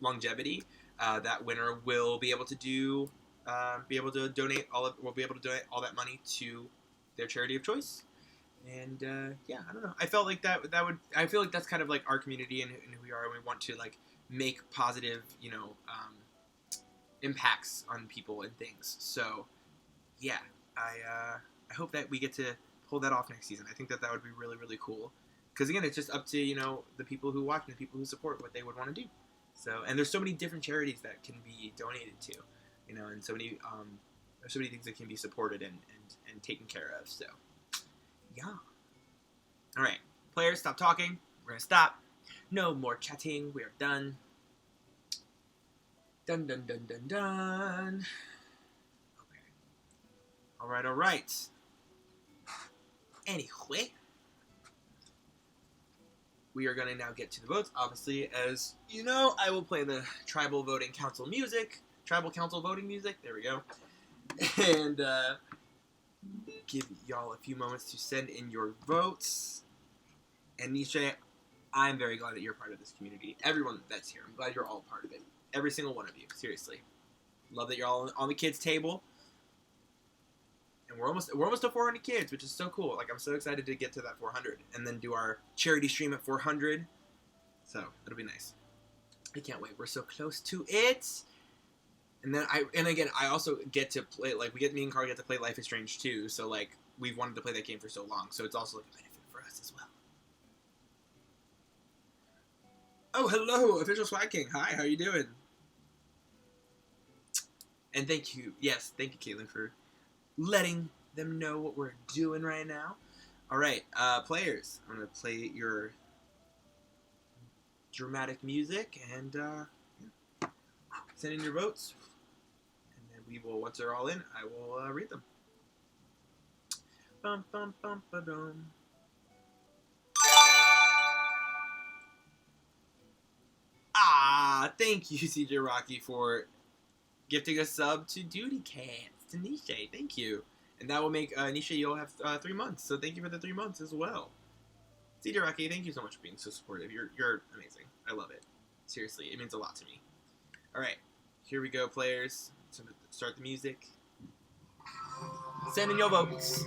longevity, that winner will be able to donate all that money to their charity of choice. And I don't know. I felt like I feel like that's kind of like our community and who we are, and we want to like make positive, impacts on people and things. So I hope that we get to pull that off next season. I think that would be really, really cool. Because again, it's just up to the people who watch and the people who support what they would want to do. So, and there's so many different charities that can be donated to, and so many there's so many things that can be supported and taken care of. So yeah. All right, players, stop talking. We're gonna stop. No more chatting. We are done. Dun dun dun dun dun. Okay. All right. Anyway, we are going to now get to the votes. Obviously, as you know, I will play the Tribal Voting Council music. Tribal Council voting music. There we go. And give y'all a few moments to send in your votes. And Nisha, I'm very glad that you're part of this community. Everyone that's here, I'm glad you're all part of it. Every single one of you. Seriously. Love that you're all on the kids' table. And we're almost to 400 kids, which is so cool. Like, I'm so excited to get to that 400 and then do our charity stream at 400. So it'll be nice. I can't wait. We're so close to it. And then I also get to play, like, me and Carl get to play Life is Strange too. So like, we've wanted to play that game for so long. So it's also like a benefit for us as well. Oh, hello, Official Swag King. Hi, how you doing? And thank you, Caitlin, for letting them know what we're doing right now. All right, players, I'm going to play your dramatic music and send in your votes. And then we will, once they're all in, I will read them. Bum, bum, bum, ba-dum. Thank you, CJ Rocky, for gifting a sub to Duty Cats, to Nisha. Thank you. And that will make, Nisha, you'll have 3 months. So thank you for the 3 months as well. CJ Rocky, thank you so much for being so supportive. You're amazing. I love it. Seriously, it means a lot to me. All right, here we go, players. So start the music. Send in your votes.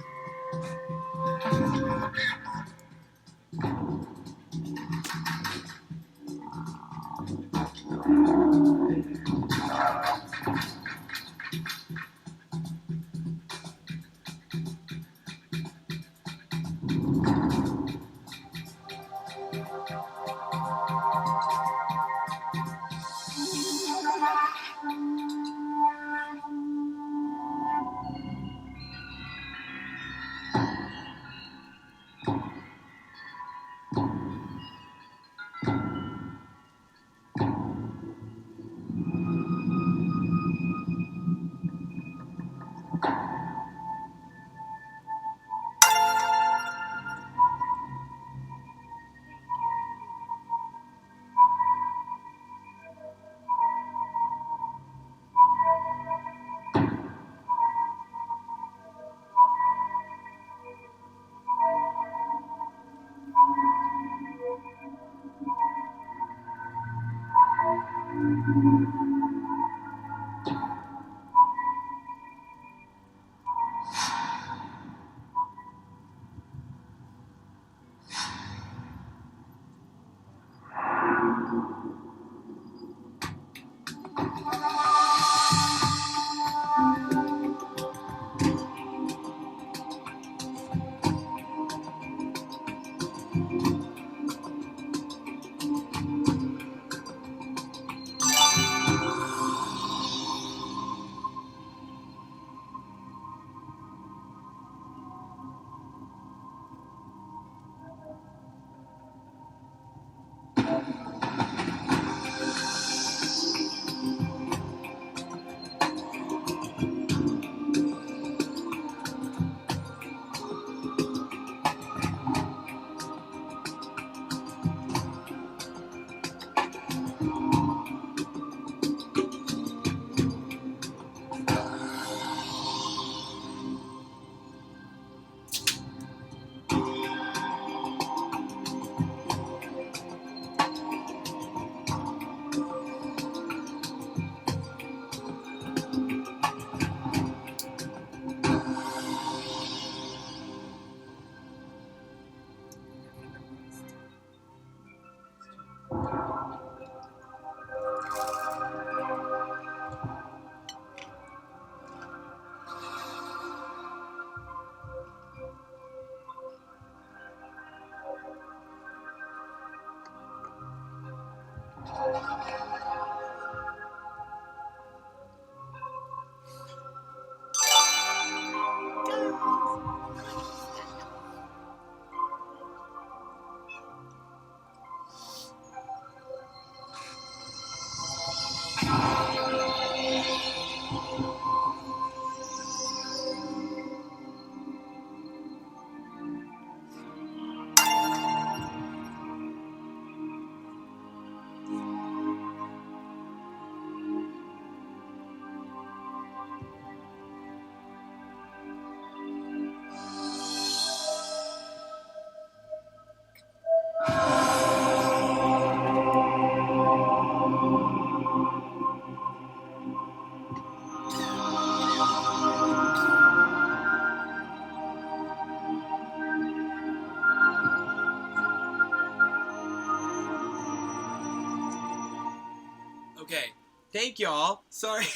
Okay, thank y'all. Sorry,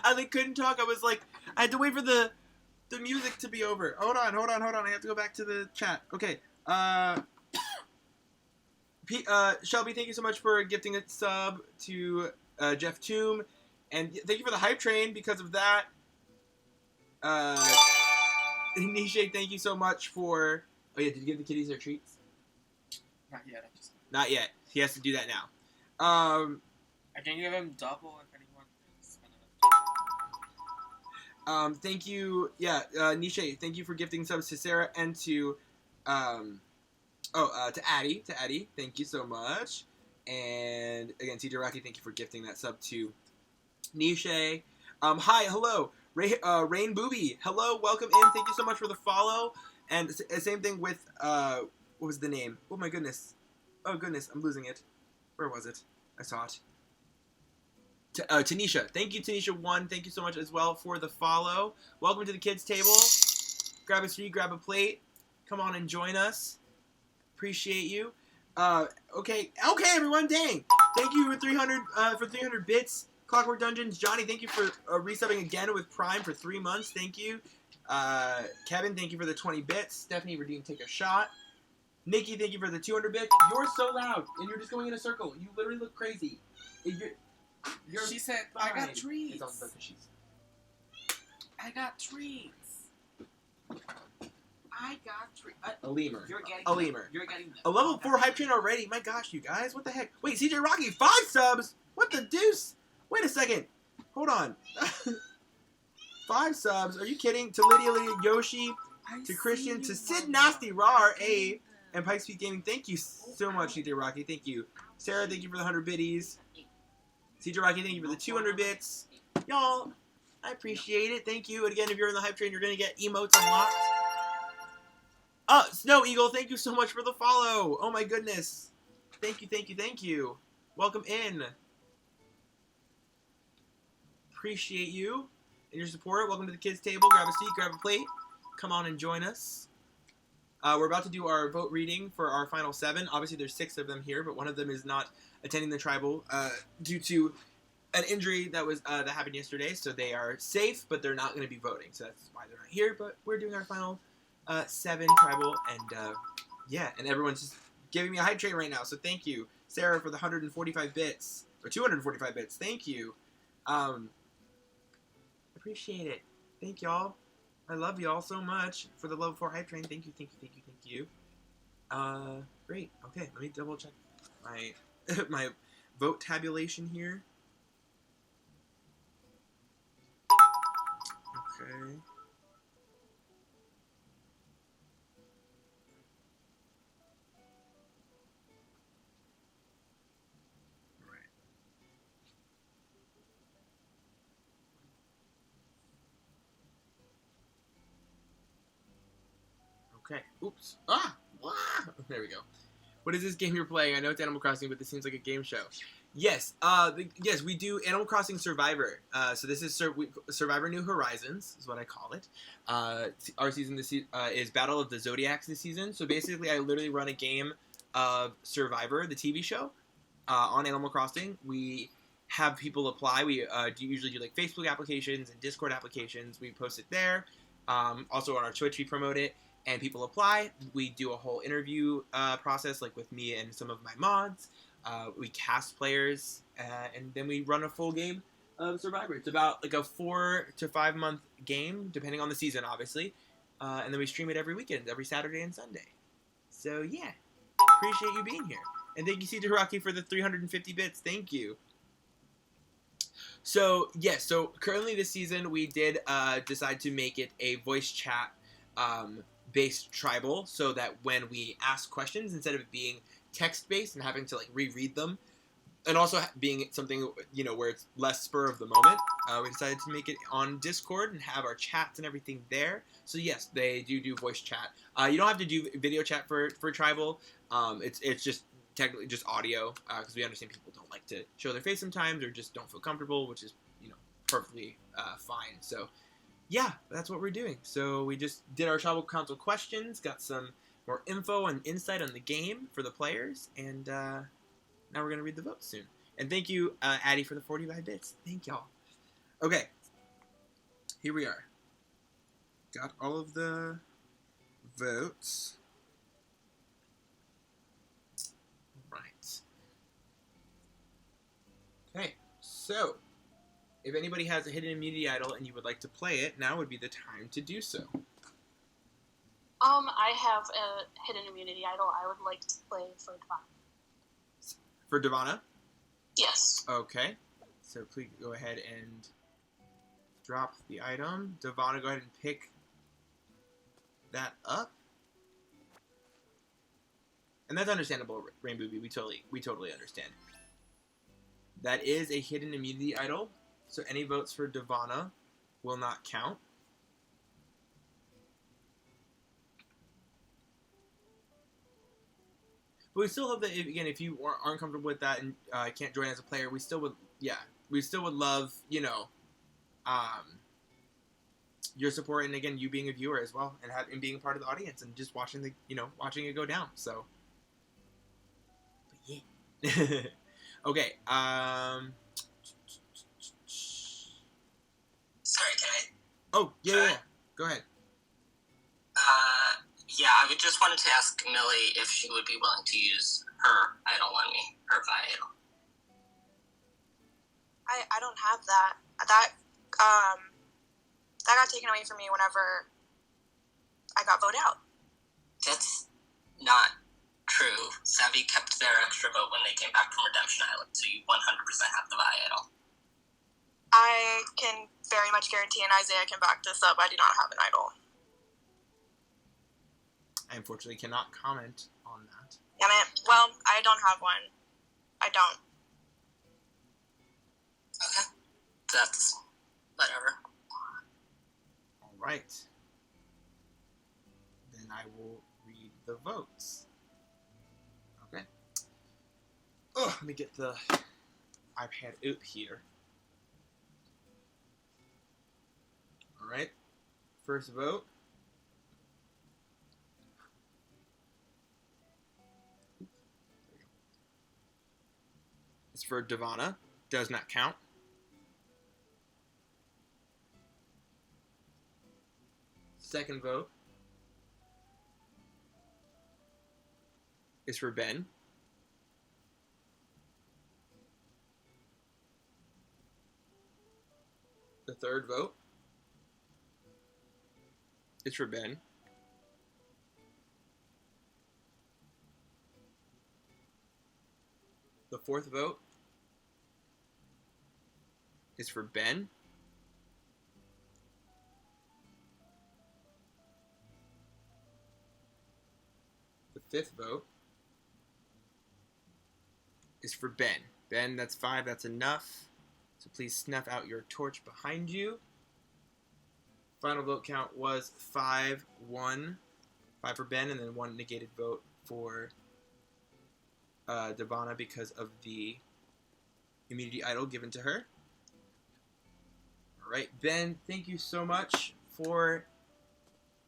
I couldn't talk. I had to wait for the music to be over. Hold on. I have to go back to the chat. Okay. Shelby, thank you so much for gifting a sub to Jeff Toom, and thank you for the hype train. Because of that, Nisha, thank you so much for. Oh yeah, did you give the kitties their treats? Not yet. Not yet. He has to do that now. I can give him double if anyone is gonna. Thank you. Yeah, Nisha, thank you for gifting subs to Sarah and to Addie. To Addie, thank you so much. And again, TJ Rocky, thank you for gifting that sub to Nisha. Hi, hello. Rain Booby, hello, welcome in. Thank you so much for the follow. And same thing with, what was the name? Oh my goodness. Oh goodness, I'm losing it. Where was it? I saw it. Tanisha. Thank you, Tanisha1. Thank you so much as well for the follow. Welcome to the kids' table. Grab a seat, grab a plate. Come on and join us. Appreciate you. Okay, everyone. Dang. Thank you for 300 bits. Clockwork Dungeons. Johnny, thank you for resubbing again with Prime for 3 months. Thank you. Kevin, thank you for the 20 bits. Stephanie, redeem, take a shot. Nikki, thank you for the 200 bits. You're so loud, and you're just going in a circle. You literally look crazy. She said, I got treats. It's on the sheets. I got treats. A lemur. You're getting a lemur. You're getting them. A level 4 hype train already? My gosh, you guys. What the heck? Wait, CJ Rocky, 5 subs? What the deuce? Wait a second. Hold on. 5 subs? Are you kidding? To Lydia Yoshi, to Christian, to Sid Nasty, Rar, A, and Pike Speed Gaming. Thank you so much, CJ Rocky. Thank you. Sarah, thank you for the 100 biddies. CJ Rocky, thank you for the 200 bits. Y'all, I appreciate it. Thank you. And again, if you're in the hype train, you're going to get emotes unlocked. Snow Eagle, thank you so much for the follow. Oh my goodness. Thank you. Welcome in. Appreciate you and your support. Welcome to the kids' table. Grab a seat, grab a plate. Come on and join us. We're about to do our vote reading for our final 7. Obviously, there's 6 of them here, but one of them is not attending the tribal due to an injury that happened yesterday. So they are safe, but they're not going to be voting. So that's why they're not here. But we're doing our final 7 tribal, and yeah, and everyone's just giving me a hype train right now. So thank you, Sarah, for the 145 bits or 245 bits. Thank you. Appreciate it. Thank y'all. I love y'all so much for the level 4 hype train. Thank you, thank you, thank you, thank you. Great. Okay, let me double check my my vote tabulation here. Okay. Okay. Oops. Ah! There we go. What is this game you're playing? I know it's Animal Crossing, but this seems like a game show. Yes. Yes, we do Animal Crossing Survivor. So this is Survivor New Horizons, is what I call it. Our season this is Battle of the Zodiacs this season. So basically, I literally run a game of Survivor, the TV show, on Animal Crossing. We have people apply. We usually do like Facebook applications and Discord applications. We post it there. Also on our Twitch, we promote it. And people apply. We do a whole interview process, like with me and some of my mods. We cast players, and then we run a full game of Survivor. It's about like a 4 to 5 month game, depending on the season, obviously. And then we stream it every weekend, every Saturday and Sunday. So yeah, appreciate you being here. And thank you, CJ Rocky, for the 350 bits. Thank you. So yes, so currently this season we did decide to make it a voice chat based tribal, so that when we ask questions, instead of it being text based and having to like reread them, and also being something, you know, where it's less spur of the moment, we decided to make it on Discord and have our chats and everything there. So yes, they do voice chat. You don't have to do video chat for tribal. It's just technically just audio, because we understand people don't like to show their face sometimes, or just don't feel comfortable, which is, you know, perfectly fine. So yeah, that's what we're doing. So we just did our tribal council questions, got some more info and insight on the game for the players, and now we're going to read the votes soon. And thank you, Addie, for the 45 bits. Thank y'all. Okay, here we are. Got all of the votes. Right. Okay, so if anybody has a hidden immunity idol and you would like to play it, now would be the time to do so. I have a hidden immunity idol I would like to play for Devon. For Devana? Yes. Okay. So please go ahead and drop the item. Devana, go ahead and pick that up. And that's understandable, Rainbow Bee. We totally understand. That is a hidden immunity idol. So any votes for Devana will not count. But we still hope that, if you aren't comfortable with that and can't join as a player, we still would love, you know, your support, and again, you being a viewer as well, and being a part of the audience, and just watching it go down. So, but yeah. Okay. Sorry, can I? Oh, yeah. Go ahead. Yeah, I would just wanted to ask Millie if she would be willing to use her idol on me, her Vi idol. I don't have that. That got taken away from me whenever I got voted out. That's not true. Savvy kept their extra vote when they came back from Redemption Island, so you 100% have the Vi idol. I can very much guarantee, and Isaiah can back this up, I do not have an idol. I unfortunately cannot comment on that. Damn it. Well, I don't have one. I don't. Okay. That's whatever. All right. Then I will read the votes. Okay. Oh, let me get the iPad up here. All right. First vote. is for Devana. Does not count. Second vote is for Ben. The third vote is for Ben. The fourth vote is for Ben. The fifth vote is for Ben. Ben, that's 5. That's enough. So please snuff out your torch behind you. Final vote count was 5-1. 5 for Ben, and then 1 negated vote for Devana because of the immunity idol given to her. All right, Ben, thank you so much for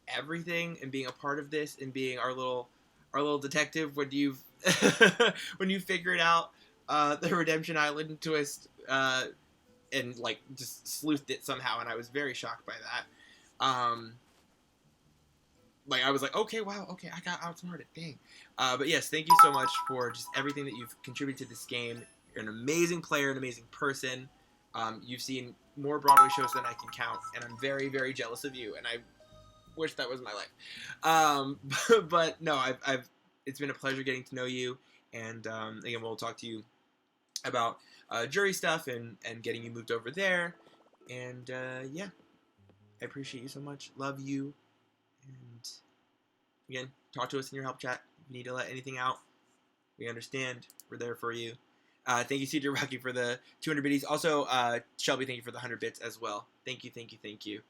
everything and being a part of this and being our little detective when you've when you figured out the Redemption Island twist and like just sleuthed it somehow, and I was very shocked by that. Like I was like, okay, wow, okay, I got outsmarted, dang. But yes, thank you so much for just everything that you've contributed to this game. You're an amazing player, an amazing person. You've seen more Broadway shows than I can count, and I'm very, very jealous of you, and I wish that was my life. But no, I've it's been a pleasure getting to know you, and again, we'll talk to you about jury stuff and getting you moved over there, and yeah, I appreciate you so much. Love you, and again, talk to us in your help chat. If you need to let anything out, we understand. We're there for you. Thank you, CJ Rocky, for the 200 biddies. Also, Shelby, thank you for the 100 bits as well. Thank you, thank you, thank you.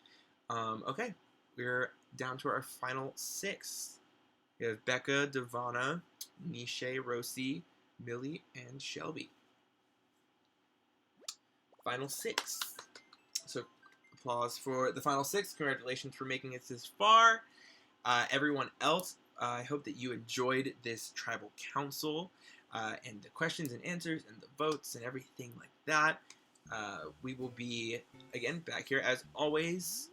Okay, we're down to our final 6. We have Becca, Devana, Nisha, Rosie, Millie, and Shelby. Final 6. So, applause for the final 6. Congratulations for making it this far. Everyone else, I hope that you enjoyed this tribal council. And the questions and answers and the votes and everything like that. We will be, again, back here as always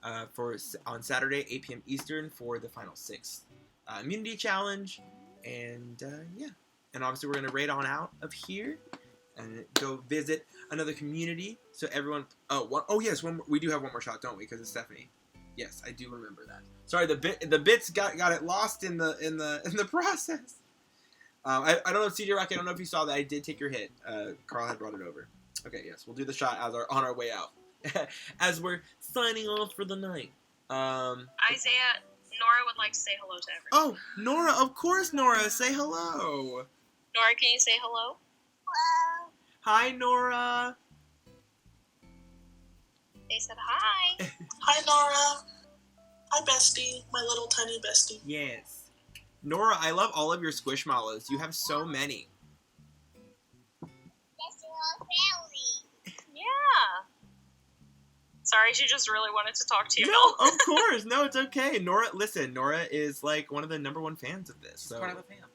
on Saturday, 8 p.m. Eastern for the final 6 immunity challenge. And yeah, and obviously we're going to raid on out of here and go visit another community. So everyone, yes, we do have one more shot, don't we? Because it's Stephanie. Yes, I do remember that. Sorry, the bits got it lost in the process. I don't know if CJ Rocky, I don't know if you saw that I did take your hit. Carl had brought it over. Okay, yes, we'll do the shot on our way out. As we're signing off for the night. Isaiah, Nora would like to say hello to everyone. Oh, Nora, of course, Nora, say hello. Nora, can you say hello? Hello. Hi, Nora. They said hi. Hi, Nora. Hi, bestie. My little tiny bestie. Yes. Nora, I love all of your Squishmallows. You have so many. That's our family. Yeah. Sorry, she just really wanted to talk to you. No, of course. No, it's okay. Nora, listen, Nora is like one of the #1 fans of this. So. Part of the fam.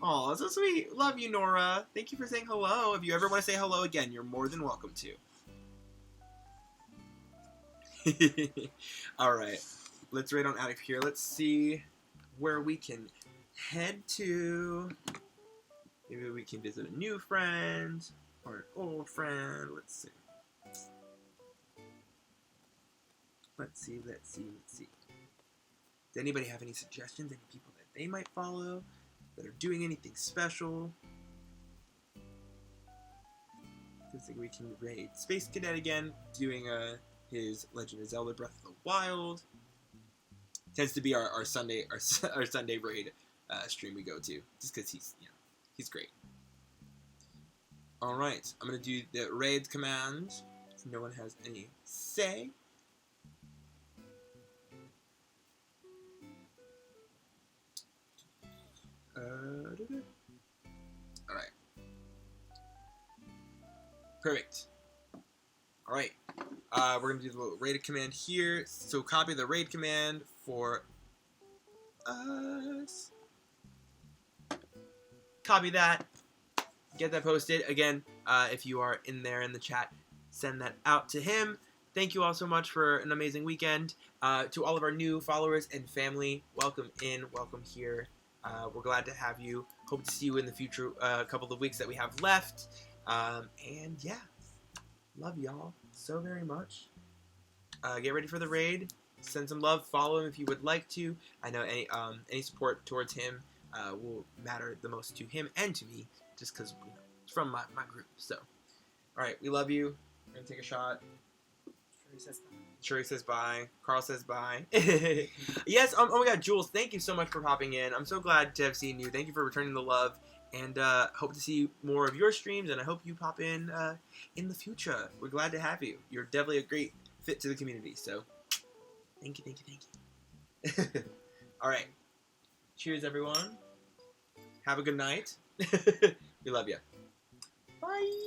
Aw, so sweet. Love you, Nora. Thank you for saying hello. If you ever want to say hello again, you're more than welcome to. All right. Let's raid on out of here. Let's see where we can head to. Maybe we can visit a new friend or an old friend. Let's see. Let's see. Does anybody have any suggestions? Any people that they might follow that are doing anything special? I think we can raid Space Cadet again, doing his Legend of Zelda Breath of the Wild. Tends to be our Sunday raid stream we go to, just because he's great. All right, I'm gonna do the raid command. If no one has any say. All right. Perfect. All right. We're going to do the little raid command here. So copy the raid command for us. Copy that. get that posted. Again, if you are in there in the chat, send that out to him. Thank you all so much for an amazing weekend. To all of our new followers and family, welcome in, welcome here. We're glad to have you. Hope to see you in the future couple of weeks that we have left. And yeah, love y'all so very much. Get ready for the raid. Send some love. Follow him if you would like to. I know any support towards him will matter the most to him and to me, just because it's from my group. So, all right, we love you. We're gonna take a shot. Sherry says bye. Carl says bye. Yes. Oh my God, Jules, thank you so much for popping in. I'm so glad to have seen you. Thank you for returning the love, and hope to see more of your streams. And I hope you pop in the future. We're glad to have you. You're definitely a great fit to the community. So, thank you. All right. Cheers, everyone. Have a good night. We love you. Bye.